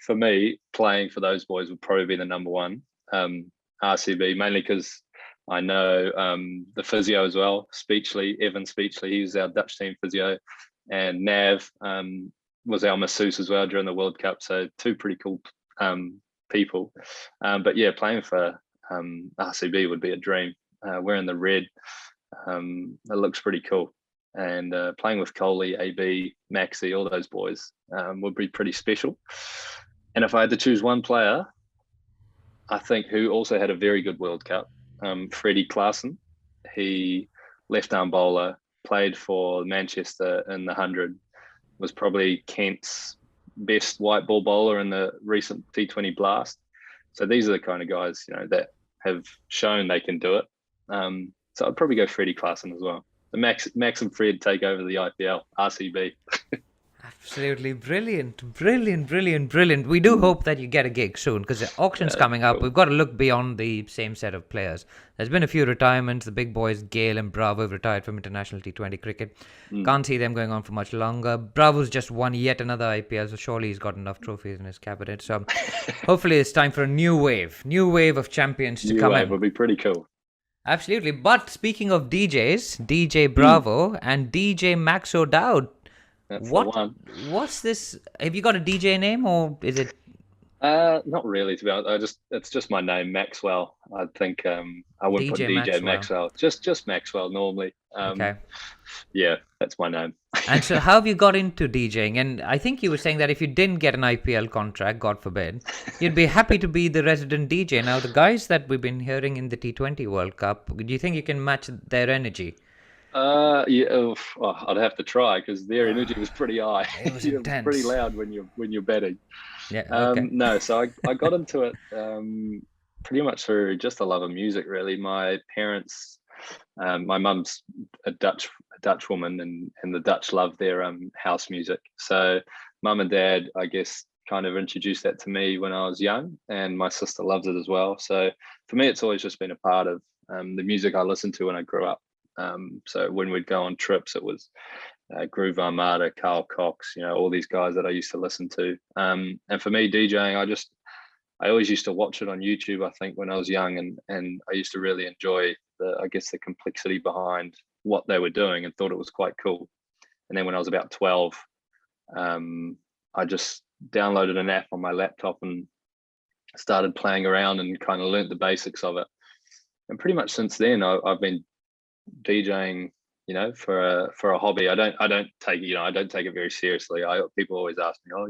for me, playing for those boys would probably be the number one. RCB, mainly because I know the physio as well, Evan Speechley, he's our Dutch team physio, and Nav was our masseuse as well during the World Cup. So two pretty cool people. But yeah, playing for RCB would be a dream. Wearing the red, it looks pretty cool. And playing with Kohli, AB, Maxi, all those boys would be pretty special. And if I had to choose one player, I think who also had a very good World Cup, Freddie Klaassen. He left arm bowler, played for Manchester in the 100, was probably Kent's best white ball bowler in the recent T20 Blast. So these are the kind of guys, that have shown they can do it. So I'd probably go Freddie Klaassen as well. The Max and Fred take over the IPL, RCB. Absolutely brilliant. We do hope that you get a gig soon because the auction's coming up. Cool. We've got to look beyond the same set of players. There's been a few retirements. The big boys, Gale and Bravo, have retired from international T20 cricket. Can't see them going on for much longer. Bravo's just won yet another IPL, so surely he's got enough trophies in his cabinet. So hopefully it's time for a new wave of champions to come in. Would be pretty cool. Absolutely. But speaking of DJs, DJ Bravo and DJ Max O'Dowd. That's the one. What's this? Have you got a DJ name or is it? Not really, to be honest. It's just my name, Maxwell. I think I wouldn't put DJ Maxwell. Just Maxwell normally. Okay. Yeah, that's my name. And so how have you got into DJing? And I think you were saying that if you didn't get an IPL contract, God forbid, you'd be happy to be the resident DJ. Now, the guys that we've been hearing in the T20 World Cup, do you think you can match their energy? Yeah, I'd have to try because their energy was pretty high. It was intense. Pretty loud when you're batting. Yeah. Okay. No, so I got into it pretty much through just a love of music. Really, my parents, my mum's a Dutch woman, and the Dutch love their house music. So mum and dad, I guess, kind of introduced that to me when I was young, and my sister loves it as well. So for me, it's always just been a part of the music I listened to when I grew up. So when we'd go on trips, it was Groove Armada, Carl Cox, all these guys that I used to listen to. And for me, DJing, I always used to watch it on YouTube, I think, when I was young, and I used to really enjoy the complexity behind what they were doing and thought it was quite cool. And then when I was about 12, I just downloaded an app on my laptop and started playing around and kind of learnt the basics of it. And pretty much since then, I've been DJing, for a hobby. I don't take it very seriously. People always ask me, oh,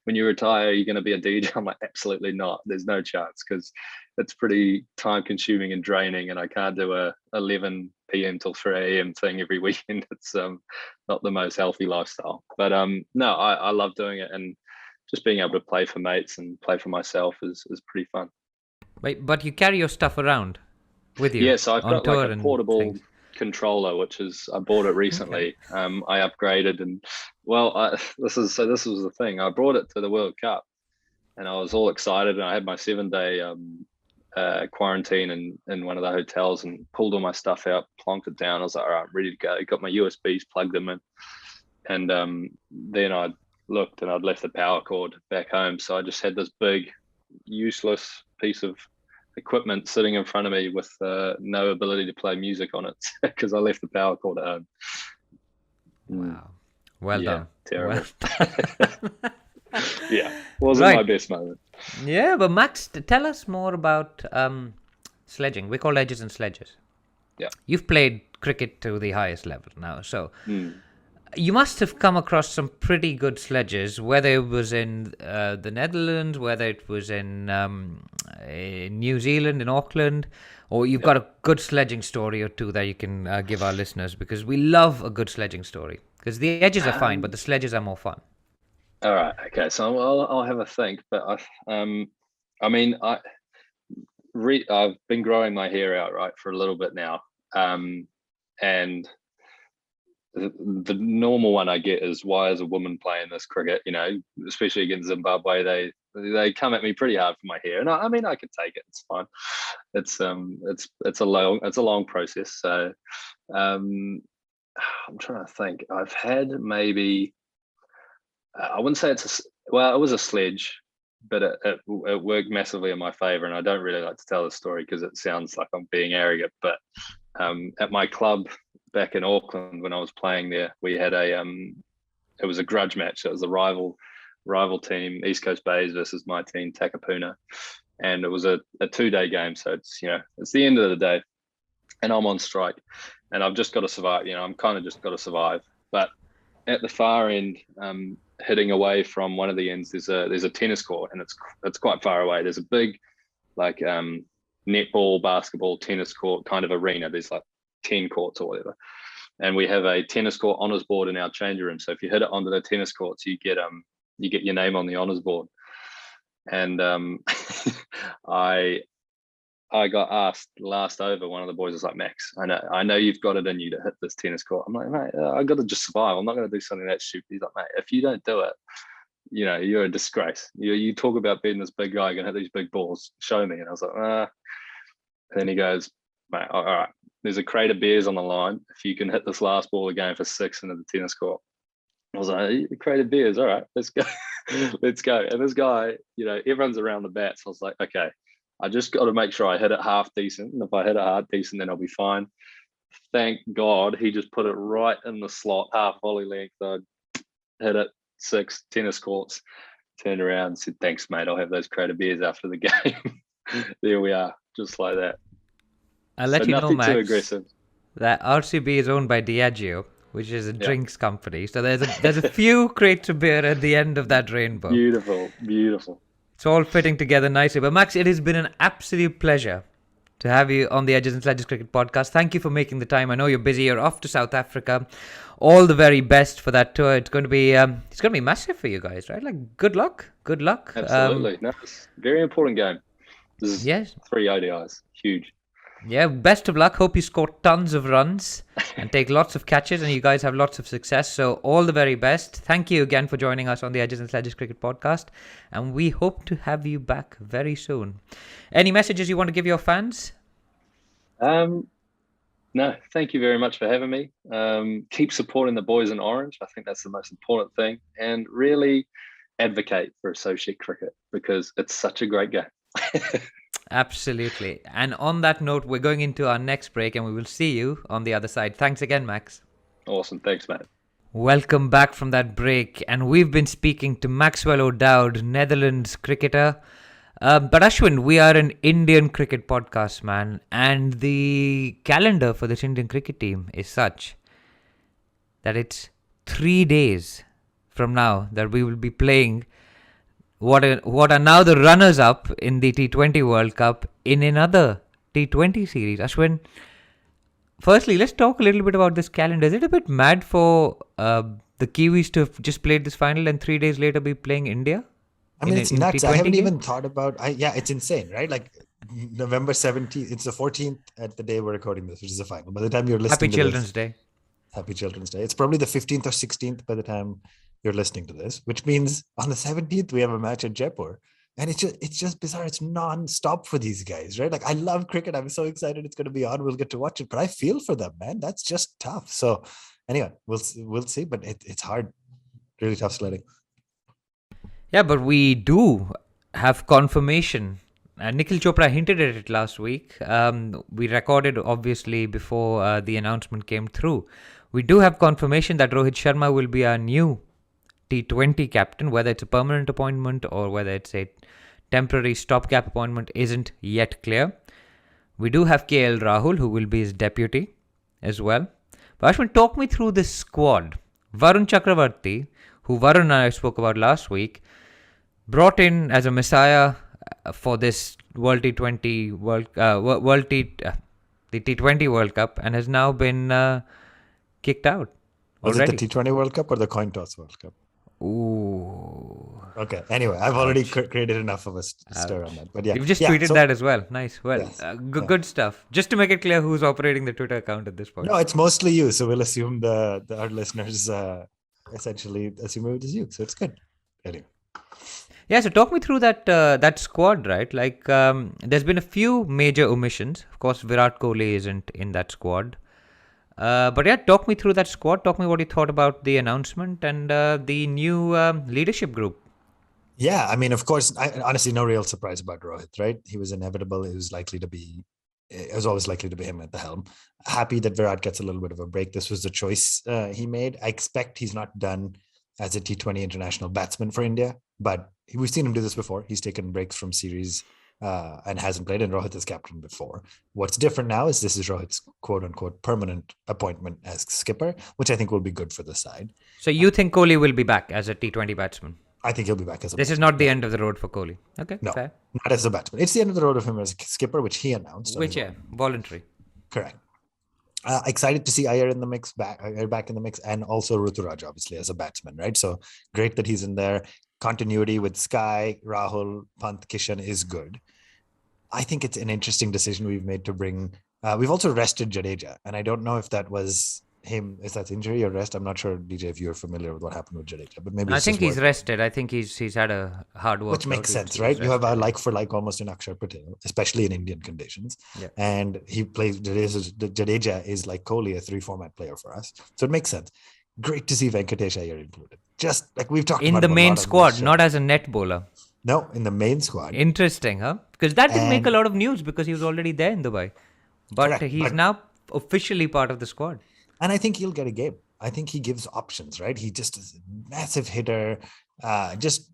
when you retire, are you going to be a DJ? I'm like, absolutely not. There's no chance, because it's pretty time consuming and draining, and I can't do a 11 p.m. till 3 a.m. thing every weekend. It's not the most healthy lifestyle. But no, I love doing it, and just being able to play for mates and play for myself is pretty fun. Wait, but you carry your stuff around with you? Yeah, so I've got like a portable controller, which I bought it recently. Okay. I upgraded, and this was the thing. I brought it to the World Cup, and I was all excited, and I had my 7-day quarantine in one of the hotels, and pulled all my stuff out, plonked it down. I was like, all right, I'm ready to go. Got my USBs, plugged them in, and then I looked, and I'd left the power cord back home, so I just had this big useless piece of equipment sitting in front of me with no ability to play music on it, because I left the power cord at home. Wow. Well done. Terrible. Well yeah, wasn't my best moment. Yeah, but Max, tell us more about sledging. We call edges and sledges. Yeah. You've played cricket to the highest level now, so you must have come across some pretty good sledges, whether it was in the Netherlands, whether it was in New Zealand, in Auckland, or you've got a good sledging story or two that you can give our listeners, because we love a good sledging story. Because the edges are fine, but the sledges are more fun. All right. Okay. So I'll have a think, but I've been growing my hair out, right, for a little bit now, and the normal one I get is, why is a woman playing this cricket? Especially against Zimbabwe, they come at me pretty hard for my hair, and I can take it. It's fine. It's a long process. So I'm trying to think. I've had maybe, I wouldn't say it was a sledge, but it worked massively in my favor. And I don't really like to tell the story because it sounds like I'm being arrogant, but at my club back in Auckland, when I was playing there, we had it was a grudge match. So it was a rival team, East Coast Bays versus my team, Takapuna. And it was a 2-day game. So it's the end of the day, and I'm on strike, and I've just got to survive. I'm kind of just got to survive. But at the far end, hitting away from one of the ends, there's a tennis court, and it's quite far away. There's a big, like, netball, basketball, tennis court kind of arena. There's like 10 courts or whatever, and we have a tennis court honors board in our change room. So if you hit it onto the tennis courts, you get your name on the honors board. And I got asked last over. One of the boys was like, Max, I know you've got it in you to hit this tennis court. I'm like, mate, I got to just survive. I'm not going to do something that stupid. He's like, mate, if you don't do it, you're a disgrace. You talk about being this big guy, going to hit these big balls. Show me. And I was like, And then he goes, mate, all right, there's a crate of beers on the line. If you can hit this last ball again for 6 into the tennis court. I was like, a crate of beers. All right, let's go. Let's go. And this guy, everyone's around the bat. So I was like, okay, I just got to make sure I hit it half decent. And if I hit it half decent, then I'll be fine. Thank God he just put it right in the slot, half volley length. I hit it 6 tennis courts, turned around and said, thanks, mate. I'll have those crate of beers after the game. There we are, just like that. I'll let you know, Max, too aggressive. That RCB is owned by Diageo, which is a drinks company. So there's a few crates of beer at the end of that rainbow. Beautiful, beautiful. It's all fitting together nicely. But Max, it has been an absolute pleasure to have you on the Edges and Sledges Cricket Podcast. Thank you for making the time. I know you're busy. You're off to South Africa. All the very best for that tour. It's going to be massive for you guys, right? Like, good luck. Good luck. Absolutely. It's a very important game. This is 3 ODIs. Huge. Yeah, best of luck. Hope you score tons of runs and take lots of catches, and you guys have lots of success. So all the very best. Thank you again for joining us on the Edges and Sledges Cricket Podcast, and we hope to have you back very soon. Any messages you want to give your fans? No, thank you very much for having me. Keep supporting the boys in orange. I think that's the most important thing. And really advocate for associate cricket because it's such a great game. Absolutely. And on that note, we're going into our next break and we will see you on the other side. Thanks again, Max. Awesome. Thanks, mate. Welcome back from that break. And we've been speaking to Maxwell O'Dowd, Netherlands cricketer. But Ashwin, we are an Indian cricket podcast, man. And the calendar for this Indian cricket team is such that it's 3 days from now that we will be playing what are now the runners-up in the T20 World Cup in another T20 series. Ashwin, firstly, let's talk a little bit about this calendar. Is it a bit mad for the Kiwis to have just played this final and 3 days later be playing India? I mean, it's nuts. I haven't even thought about... it's insane, right? Like November 17th, it's the 14th at the day we're recording this, which is the final. By the time you're listening Happy Children's Day. Happy Children's Day. It's probably the 15th or 16th by the time you're listening to this, which means on the 17th, we have a match at Jaipur. And it's just bizarre. It's non-stop for these guys, right? Like, I love cricket. I'm so excited it's going to be on. We'll get to watch it. But I feel for them, man. That's just tough. So anyway, we'll see. But it's hard. Really tough sledding. Yeah, but we do have confirmation. Nikhil Chopra hinted at it last week. We recorded, obviously, before the announcement came through. We do have confirmation that Rohit Sharma will be our new T20 captain. Whether it's a permanent appointment or whether it's a temporary stopgap appointment isn't yet clear. We do have KL Rahul, who will be his deputy as well. But Ashwin, talk me through this squad. Varun Chakravarti, who Varun and I spoke about last week, brought in as a messiah for this World T20 the T20 World Cup, and has now been kicked out. Was it the T20 World Cup or the coin toss World Cup? Ooh. Okay. Anyway, I've already created enough of a stir on that. But yeah, you've just tweeted that as well. Nice. Well, yes. Good stuff. Just to make it clear, who's operating the Twitter account at this point? No, it's mostly you. So we'll assume our listeners essentially assume it is you. So it's good. Anyway. Yeah, so talk me through that squad, right? Like, there's been a few major omissions. Of course, Virat Kohli isn't in that squad. But yeah, talk me through that squad. Talk me what you thought about the announcement and the new leadership group. Yeah, I mean, of course, honestly, no real surprise about Rohit, right? He was inevitable. It was always likely to be him at the helm. Happy that Virat gets a little bit of a break. This was the choice he made. I expect he's not done as a T20 international batsman for India, but we've seen him do this before. He's taken breaks from series and hasn't played, and Rohit is captain before. What's different now is this is Rohit's quote-unquote permanent appointment as skipper, which I think will be good for the side. So you think Kohli will be back as a T20 batsman? I think he'll be back as a This is not the end of the road for Kohli. Okay, no, fair. Not as a batsman. It's the end of the road of him as a skipper, which he announced. Voluntary. Correct. Excited to see Iyer in the mix, back in the mix, and also Ruturaj, obviously, as a batsman, right? So great that he's in there. Continuity with Sky, Rahul, Pant, Kishan is good. I think it's an interesting decision we've made to bring. We've also rested Jadeja, and I don't know if that was him. Is that injury or rest? I'm not sure, DJ, if you're familiar with what happened with Jadeja, but maybe I think he's rested. I think he's had a hard work, which makes sense, right? You have a like for like almost in Akshar Patel, especially in Indian conditions. Yeah. And he plays Jadeja is like Kohli, a 3-format player for us, so it makes sense. Great to see Venkatesh Iyer included. Just like we've talked in about the main squad, not as a net bowler. No, in the main squad. Interesting, huh? Because that didn't make a lot of news because he was already there in Dubai. But correct, he's now officially part of the squad. And I think he'll get a game. I think he gives options, right? He just is a massive hitter, just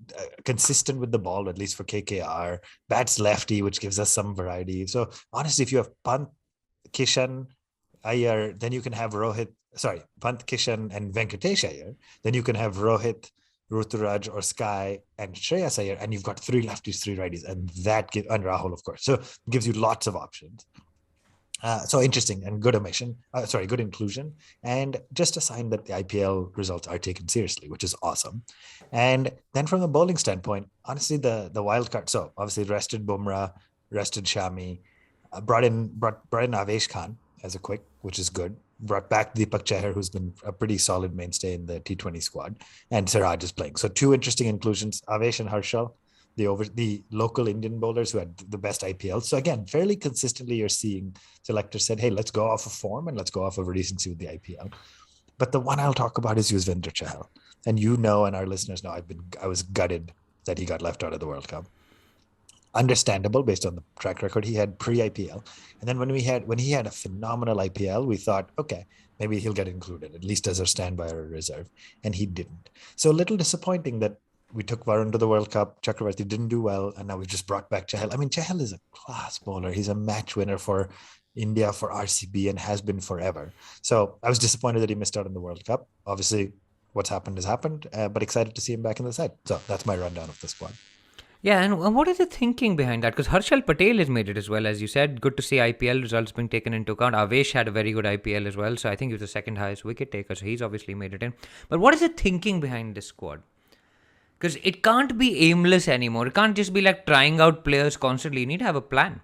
consistent with the ball, at least for KKR. Bats lefty, which gives us some variety. So honestly, if you have Pant, Kishan, Iyer, then you can have Pant, Kishan and Venkatesh Iyer. Then you can have Rohit, Ruturaj or Sky and Shreyas Iyer, and you've got 3 lefties, 3 righties, and and Rahul, of course. So it gives you lots of options. So interesting and good good inclusion, and just a sign that the IPL results are taken seriously, which is awesome. And then from the bowling standpoint, honestly, the wild card. So obviously rested Bumrah, rested Shami, brought in Avesh Khan as a quick, which is good. Brought back Deepak Chahar, who's been a pretty solid mainstay in the T20 squad, and Siraj is playing. So 2 interesting inclusions, Avesh and Harshal. the local Indian bowlers who had the best IPL. So again, fairly consistently, you're seeing selectors said, "Hey, let's go off of form and let's go off of recency with the IPL." But the one I'll talk about is Yuzvendra Chahal, and and our listeners know I was gutted that he got left out of the World Cup. Understandable based on the track record he had pre-IPL. And then when he had a phenomenal IPL, we thought, okay, maybe he'll get included, at least as a standby or a reserve. And he didn't. So a little disappointing that we took Varun to the World Cup. Chakravarti didn't do well. And now we've just brought back Chahal. I mean, Chahal is a class bowler. He's a match winner for India, for RCB, and has been forever. So I was disappointed that he missed out on the World Cup. Obviously, what's happened has happened, but excited to see him back in the side. So that's my rundown of the squad. Yeah, and what is the thinking behind that? Because Harshal Patel has made it as well, as you said. Good to see IPL results being taken into account. Avesh had a very good IPL as well, so I think he was the second highest wicket taker, so he's obviously made it in. But what is the thinking behind this squad? Because it can't be aimless anymore. It can't just be like trying out players constantly. You need to have a plan,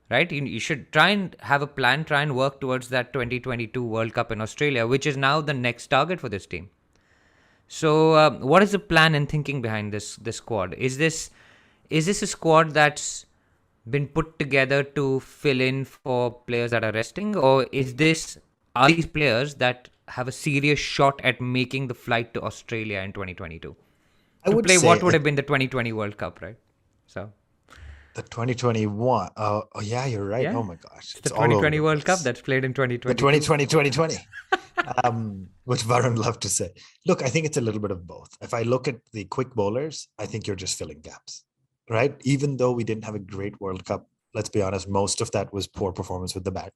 right? You should try and have a plan, try and work towards that 2022 World Cup in Australia, which is now the next target for this team. So, what is the plan and thinking behind this squad? Is this a squad that's been put together to fill in for players that are resting, or are these players that have a serious shot at making the flight to Australia in 2022 to play what would have been the 2020 World Cup, right? So the 2021. Oh yeah, you're right. Yeah. Oh my gosh, it's the 2020 World Cup that's played in 2020. The 2020. Which Varun loved to say. Look, I think it's a little bit of both. If I look at the quick bowlers, I think you're just filling gaps, right? Even though we didn't have a great World Cup, let's be honest, most of that was poor performance with the bat.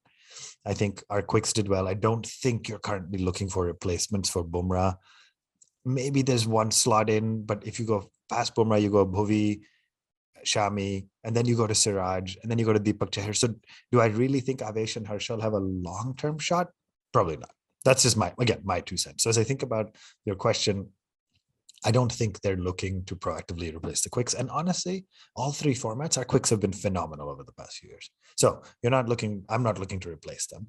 I think our quicks did well. I don't think you're currently looking for replacements for Bumrah. Maybe there's one slot in, but if you go past Bumrah, you go Bhuvi, Shami, and then you go to Siraj, and then you go to Deepak Chahar. So do I really think Avesh and Harshal have a long-term shot? Probably not. That's just my 2 cents. So as I think about your question, I don't think they're looking to proactively replace the quicks. And honestly, all three formats, our quicks have been phenomenal over the past few years. So I'm not looking to replace them.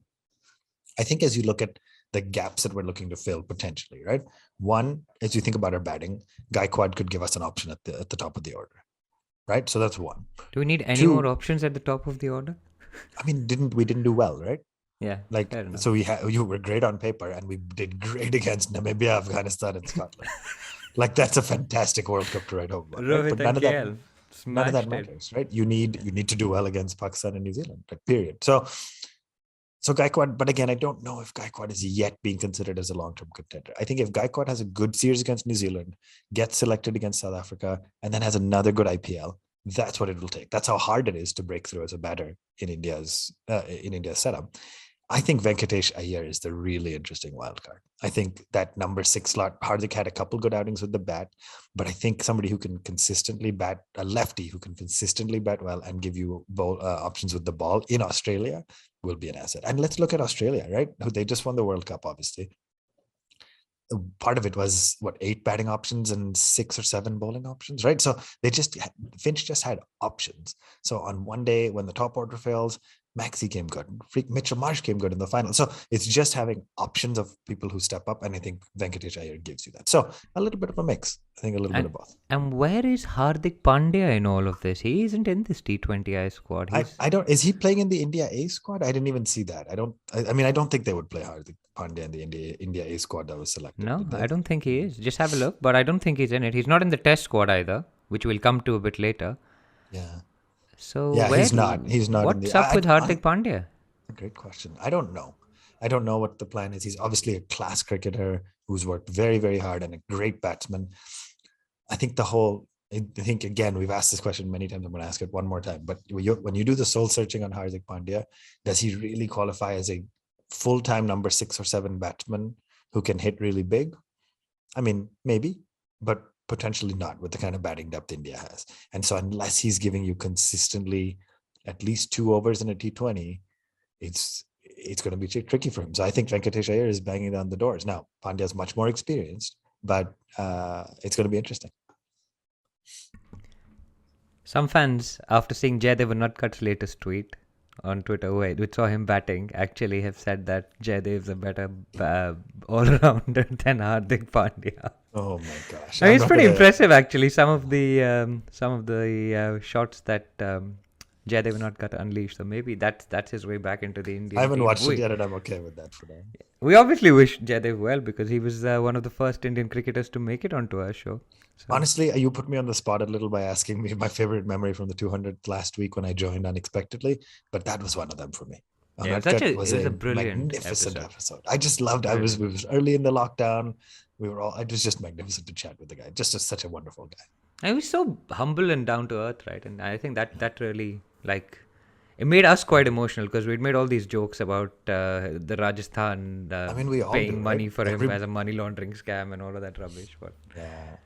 I think as you look at the gaps that we're looking to fill potentially, right? One, as you think about our batting, Gaikwad could give us an option at the top of the order, right? So that's one. Do we need any more options at the top of the order? I mean, we didn't do well, right? Yeah. So you were great on paper, and we did great against Namibia, Afghanistan, and Scotland. Like that's a fantastic World Cup to write home about. Right? But none of that matters, right? You need to do well against Pakistan and New Zealand, like, period. So Gaikwad, but again, I don't know if Gaikwad is yet being considered as a long-term contender. I think if Gaikwad has a good series against New Zealand, gets selected against South Africa, and then has another good IPL, that's what it will take. That's how hard it is to break through as a batter in India's setup. I think Venkatesh Iyer is the really interesting wild card. I think that number 6 slot, Hardik had a couple good outings with the bat, but I think somebody who can consistently bat, a lefty who can consistently bat well and give you options with the ball in Australia will be an asset. And let's look at Australia, right? They just won the World Cup, obviously. Part of it was 8 batting options and 6 or 7 bowling options, right? So Finch just had options. So on one day when the top order fails, Maxi came good. Mitchell Marsh came good in the final. So it's just having options of people who step up, and I think Venkatesh Iyer gives you that. So a little bit of a mix. I think a little bit of both. And where is Hardik Pandya in all of this? He isn't in this T20I squad. I don't. Is he playing in the India A squad? I didn't even see that. I don't think they would play Hardik Pandya in the India A squad that was selected. No, I don't think he is. Just have a look, but I don't think he's in it. He's not in the Test squad either, which we'll come to a bit later. Yeah. So he's not. What's up with Hardik Pandya? A great question. I don't know. I don't know what the plan is. He's obviously a class cricketer who's worked very, very hard and a great batsman. I think again, we've asked this question many times. I'm going to ask it one more time. But when you do the soul searching on Hardik Pandya, does he really qualify as a full-time number 6 or 7 batsman who can hit really big? I mean, maybe, but potentially not with the kind of batting depth India has. And so unless he's giving you consistently at least 2 overs in a T20, it's going to be tricky for him. So I think Venkatesh Iyer is banging down the doors. Now, Pandya's much more experienced, but it's going to be interesting. Some fans, after seeing Jaydev Unadkat's latest tweet, on Twitter who saw him batting actually have said that Jaydev's a better all-rounder than Hardik Pandya. Oh my gosh! I mean, it's pretty impressive actually. Some of the shots that Jaydev not got unleashed. So maybe that's his way back into the Indian. I haven't team. watched it yet, and I'm okay with that for now. We obviously wish Jaydev well because he was one of the first Indian cricketers to make it onto our show. So. Honestly, you put me on the spot a little by asking me my favorite memory from the 200 last week when I joined unexpectedly, but that was one of them for me. Yeah, it was a brilliant magnificent episode. I just loved. We was early in the lockdown. It was just magnificent to chat with the guy. Just such a wonderful guy. And he was so humble and down to earth, right? And I think that really it made us quite emotional because we'd made all these jokes about the Rajasthan we all paying do, right? money for him as a money laundering scam and all of that rubbish. But yeah.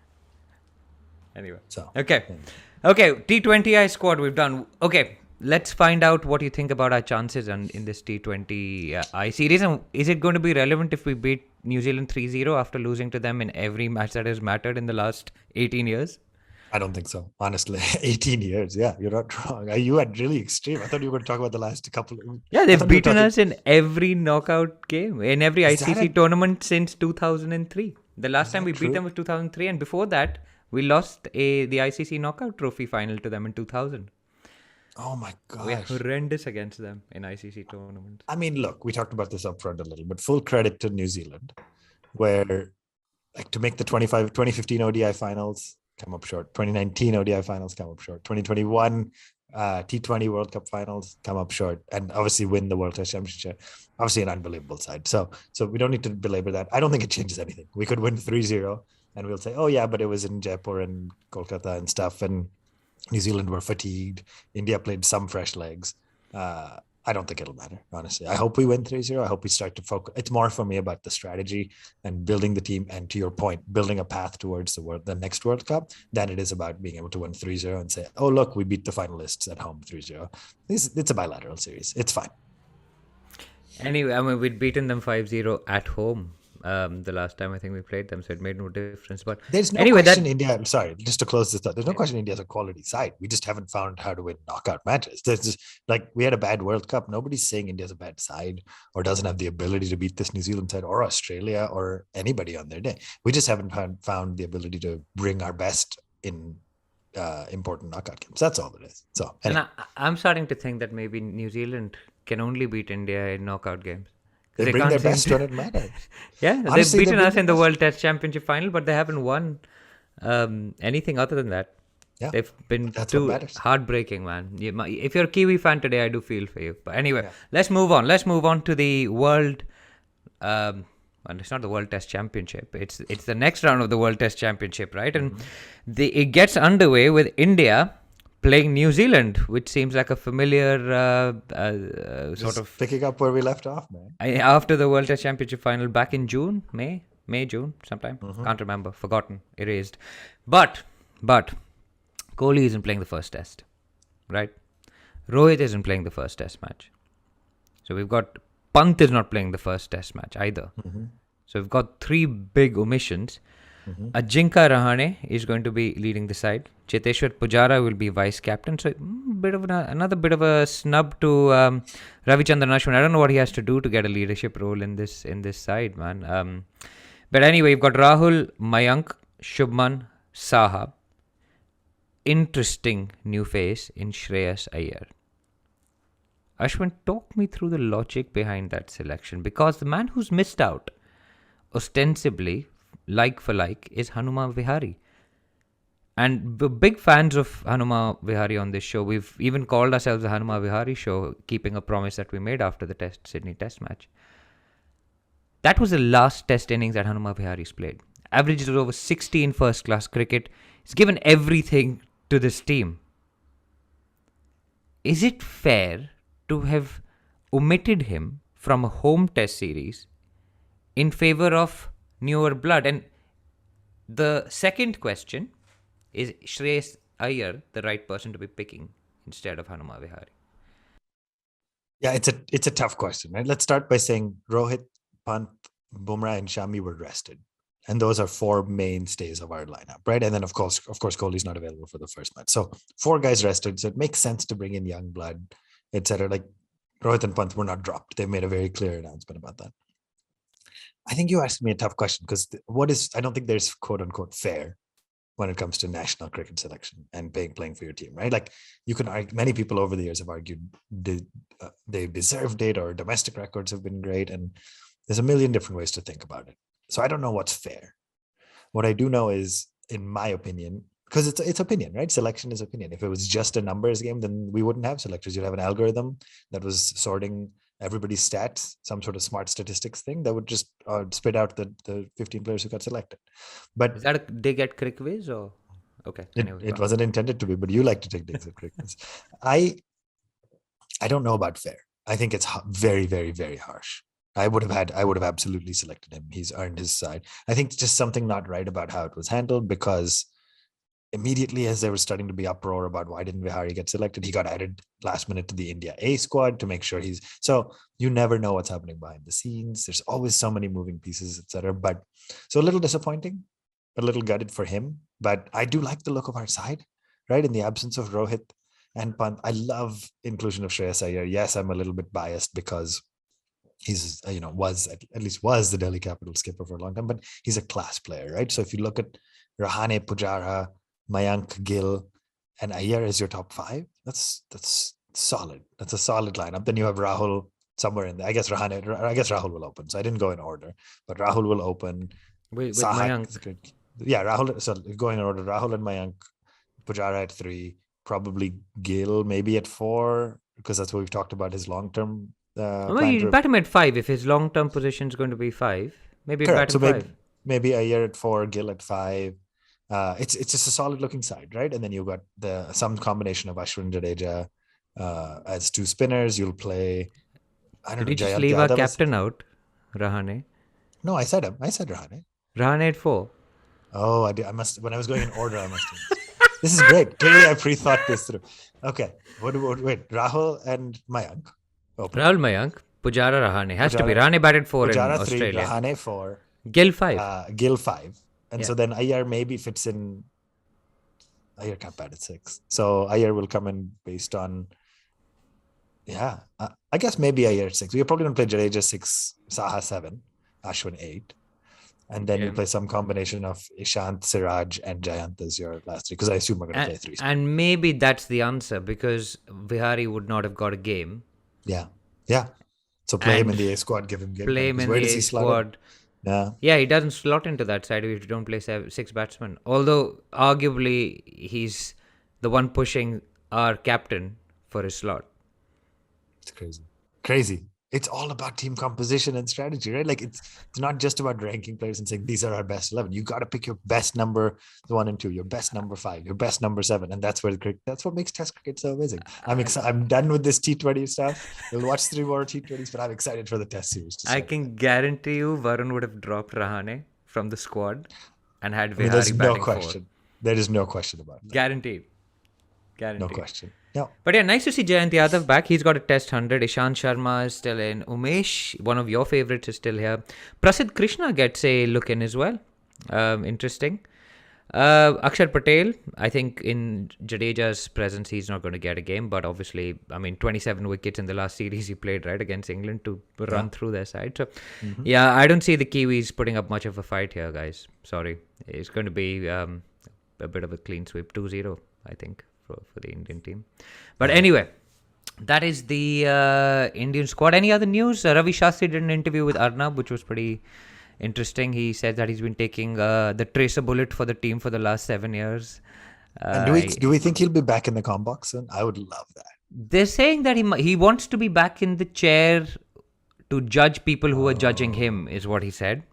Anyway. So okay. T20I squad we've done. Okay. Let's find out what you think about our chances in this T20I series. And is it going to be relevant if we beat New Zealand 3-0 after losing to them in every match that has mattered in the last 18 years? I don't think so. Honestly, 18 years. Yeah, you're not wrong. You had really extreme. I thought you were going to talk about the last couple. Yeah, they've beaten us in every knockout game, in every ICC tournament since 2003. The last time we beat them was 2003. And before that, we lost the ICC knockout trophy final to them in 2000. Oh my gosh. We are horrendous against them in ICC tournaments. I mean, look, we talked about this up front a little, but full credit to New Zealand, where to make the 2015 ODI finals, come up short. 2019 ODI finals, come up short. 2021 T20 World Cup finals, come up short. And obviously win the World Test Championship. Obviously an unbelievable side. So we don't need to belabor that. I don't think it changes anything. We could win 3-0 and we'll say, oh yeah, but it was in Jaipur and Kolkata and stuff. And New Zealand were fatigued. India played some fresh legs. I don't think it'll matter, honestly. I hope we win 3-0. I hope we start to focus. It's more for me about the strategy and building the team. And to your point, building a path towards the next World Cup than it is about being able to win 3-0 and say, oh, look, we beat the finalists at home 3-0. It's a bilateral series. It's fine. Anyway, I mean, we'd beaten them 5-0 at home the last time I think we played them, so it made no difference. But there's no question India, I'm sorry, just to close this thought, there's no question India's a quality side. We just haven't found how to win knockout matches. There's just, we had a bad World Cup. Nobody's saying India's a bad side or doesn't have the ability to beat this New Zealand side or Australia or anybody on their day. We just haven't found the ability to bring our best in important knockout games. That's all it is. So anyway. And I'm starting to think that maybe New Zealand can only beat India in knockout games. They bring their best when it matters. Yeah, honestly, they've beaten us in the World Test Championship final, but they haven't won anything other than that. Yeah, they've been too heartbreaking, man. If you're a Kiwi fan today, I do feel for you. But anyway, let's move on. Let's move on to the World... well, it's not the World Test Championship. It's the next round of the World Test Championship, right? And it gets underway with India playing New Zealand, which seems like a familiar sort of... Picking up where we left off, man. After the World Test Championship final back in June, May, June, sometime. Can't remember. Forgotten. Erased. But Kohli isn't playing the first test, right? Rohit isn't playing the first test match. So we've got... Pant is not playing the first test match either. So we've got three big omissions. Ajinkya Rahane is going to be leading the side. Cheteshwar Pujara will be vice captain. So another bit of a snub to Ravichandran Ashwin. I don't know what he has to do to get a leadership role in this side, man. But anyway, you've got Rahul, Mayank, Shubman, Saha. Interesting new face in Shreyas Iyer. Ashwin, talk me through the logic behind that selection, because the man who's missed out, ostensibly, like for like, is Hanuma Vihari. And we're big fans of Hanuma Vihari on this show. We've even called ourselves the Hanuma Vihari show, keeping a promise that we made after the Sydney Test match. That was the last Test innings that Hanuma Vihari's played. Averages over 60 in first-class cricket. He's given everything to this team. Is it fair to have omitted him from a home Test series in favour of newer blood? And the second question is Shreyas Iyer the right person to be picking instead of Hanuma Vihari? Yeah, it's a tough question, right? Let's start by saying Rohit, Pant, Bumrah and Shami were rested. And those are four mainstays of our lineup, right? And then of course Kohli's not available for the first match. So 4 guys rested. So it makes sense to bring in young blood. etc. Like Rohit and Pant were not dropped. They made a very clear announcement about that. I think you asked me a tough question because I don't think there's quote unquote fair when it comes to national cricket selection and playing for your team, right? Like you can argue, many people over the years have argued they deserved it or domestic records have been great. And there's a million different ways to think about it. So I don't know what's fair. What I do know is, in my opinion, because it's opinion, right? Selection is opinion. If it was just a numbers game, then we wouldn't have selectors. You'd have an algorithm that was sorting everybody's stats, some sort of smart statistics thing that would just spit out the 15 players who got selected. But Is that a dig at crick quiz or? Okay. Anyway, it wasn't intended to be, but you like to take digs at cricket. I don't know about fair. I think it's very, very, very harsh. I would have absolutely selected him. He's earned his side. I think just something not right about how it was handled, because immediately as there was starting to be uproar about why didn't Vihari get selected, he got added last minute to the India A squad to make sure so you never know what's happening behind the scenes. There's always so many moving pieces, etc. But so a little disappointing, a little gutted for him. But I do like the look of our side, right? In the absence of Rohit and Pant, I love inclusion of Shreyas Iyer. Yes, I'm a little bit biased because he's, was at least the Delhi Capital skipper for a long time, but he's a class player, right? So if you look at Rahane, Pujara, Mayank, Gill, and Iyer as your top five, that's solid. That's a solid lineup. Then you have Rahul somewhere in there. I guess Rahul will open. So I didn't go in order, but Rahul will open. With Mayank. Yeah, Rahul. So going in order, Rahul and Mayank, Pujara at 3, probably Gill maybe at 4, because that's what we've talked about his long-term. You bat him at 5 if his long-term position is going to be 5. Maybe bat him 5. Maybe Iyer at 4, Gill at 5. It's just a solid looking side, right? And then you've got some combination of Ashwin, Jadeja as 2 spinners. You'll play. I don't know. Did you just leave our captain out, Rahane? No, I said him. I said Rahane. Rahane at 4. Oh, I did. I must. When I was going in order, I must have. This is great. Clearly, I pre-thought this through. Okay. Wait, Rahul and Mayank. Open. Rahul, Mayank, Pujara, Rahane. Has to be. Rahane batted 4 Pujara in Australia. 3, Rahane 4. Gill 5. Gill 5. And so then Iyer maybe fits in. Iyer can't bat at 6. So Iyer will come in based on. Yeah. I guess maybe Iyer at 6. We're probably going to play Jadeja 6, Saha 7, Ashwin 8. And then you play some combination of Ishant, Siraj, and Jayant as your last 3. Because I assume we're going to play 3. And maybe that's the answer, because Vihari would not have got a game. Yeah. So play him in the A squad, give him game. Play him in the A squad. Yeah, he doesn't slot into that side if you don't play 6 batsmen. Although, arguably, he's the one pushing our captain for his slot. It's crazy. It's all about team composition and strategy, right? Like it's not just about ranking players and saying these are our best 11. You got to pick your best number 1 and 2, your best number 5, your best number 7, and that's what makes Test cricket so amazing. I'm done with this T20 stuff. We'll watch 3 more T20s, but I'm excited for the Test series. I can guarantee you, Varun would have dropped Rahane from the squad and had Vihari batting 4. There is no question about it. Guaranteed. No question. No. But yeah, nice to see Jayant Yadav back. He's got a Test 100. Ishant Sharma is still in. Umesh, one of your favorites, is still here. Prasidh Krishna gets a look in as well. Interesting. Akshar Patel, I think in Jadeja's presence, he's not going to get a game. But obviously, 27 wickets in the last series he played, right, against England to run through their side. So, yeah, I don't see the Kiwis putting up much of a fight here, guys. Sorry. It's going to be a bit of a clean sweep. 2-0, I think, for the Indian team. But anyway, that is the Indian squad. Any other news? Ravi Shastri did an interview with Arnab, which was pretty interesting. He said that he's been taking the tracer bullet for the team for the last 7 years. And do we think he'll be back in the comp box soon? I would love that. They're saying that he wants to be back in the chair to judge people who are judging him, is what he said.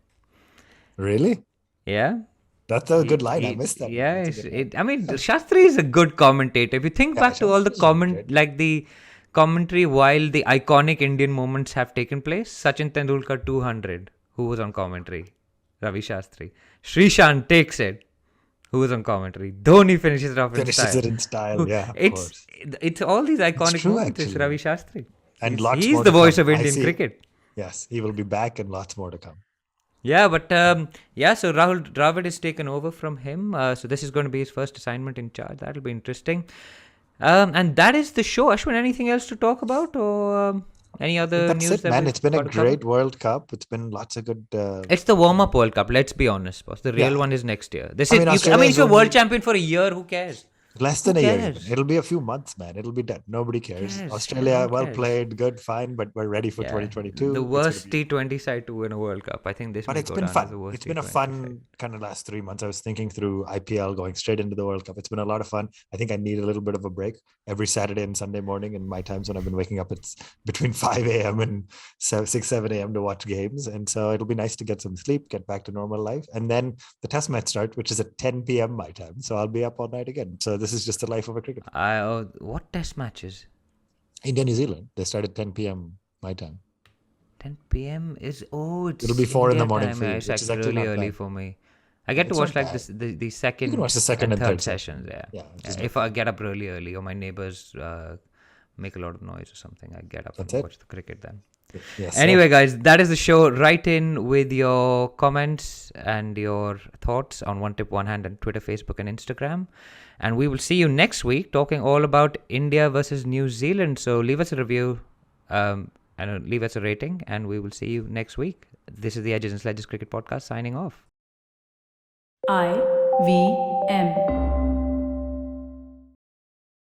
Really? Yeah. That's a good line. I missed that. Yeah, Shastri is a good commentator. If you think back to all the the commentary while the iconic Indian moments have taken place, Sachin Tendulkar 200, who was on commentary? Ravi Shastri. Srishant takes it, who was on commentary? Dhoni finishes it in style. Yeah, it's all these iconic moments. It's Ravi Shastri. And he's the voice of Indian cricket. Yes, he will be back and lots more to come. Yeah, but so Rahul Dravid is taken over from him. So this is going to be his first assignment in charge. That'll be interesting. And that is the show. Ashwin, anything else to talk about, or any other That's news it, that man. we've It's been a got to cover? great World Cup. It's been lots of good. It's the warm-up World Cup. Let's be honest, boss. The real Yeah. one is next year. This I is. mean, I mean, Australia if is you're world only champion for a year, who cares? less Who than a year. cares? It'll be a few months, man. It'll be done. Nobody cares. cares? Australia, No one well cares. played, good, fine, but we're ready for Yeah, 2022. the It's gonna worst be. T20 side to win a World Cup. I think this But may it's go been down as the fun. worst It's been a T20 fun side. kind of last 3 months. I was thinking through IPL going straight into the World Cup. It's been a lot of fun. I think I need a little bit of a break every Saturday and Sunday morning. In my times when I've been waking up, it's between 5 a.m. and 6, 7 a.m. to watch games. And so it'll be nice to get some sleep, get back to normal life. And then the test match start, which is at 10 p.m. my time. So I'll be up all night again. So this is just the life of a cricketer. What test matches? India, New Zealand, they start at 10 p.m. my time. 10 p.m. is it's It'll be 4 in the India morning time. for you, Yeah, it's which is actually actually really not early bad. for me. I get to It's watch not like bad. the second, You can watch the second and third sessions. Yeah, Yeah, which is If I get up really early or my neighbors make a lot of noise or something, I get up That's and it. watch the cricket then. Yes, Anyway, guys, that is the show. Write in with your comments and your thoughts on One Tip One Hand and Twitter, Facebook, and Instagram. And we will see you next week talking all about India versus New Zealand. So leave us a review and leave us a rating, and we will see you next week. This is the Edges and Sledges Cricket Podcast signing off. IVM.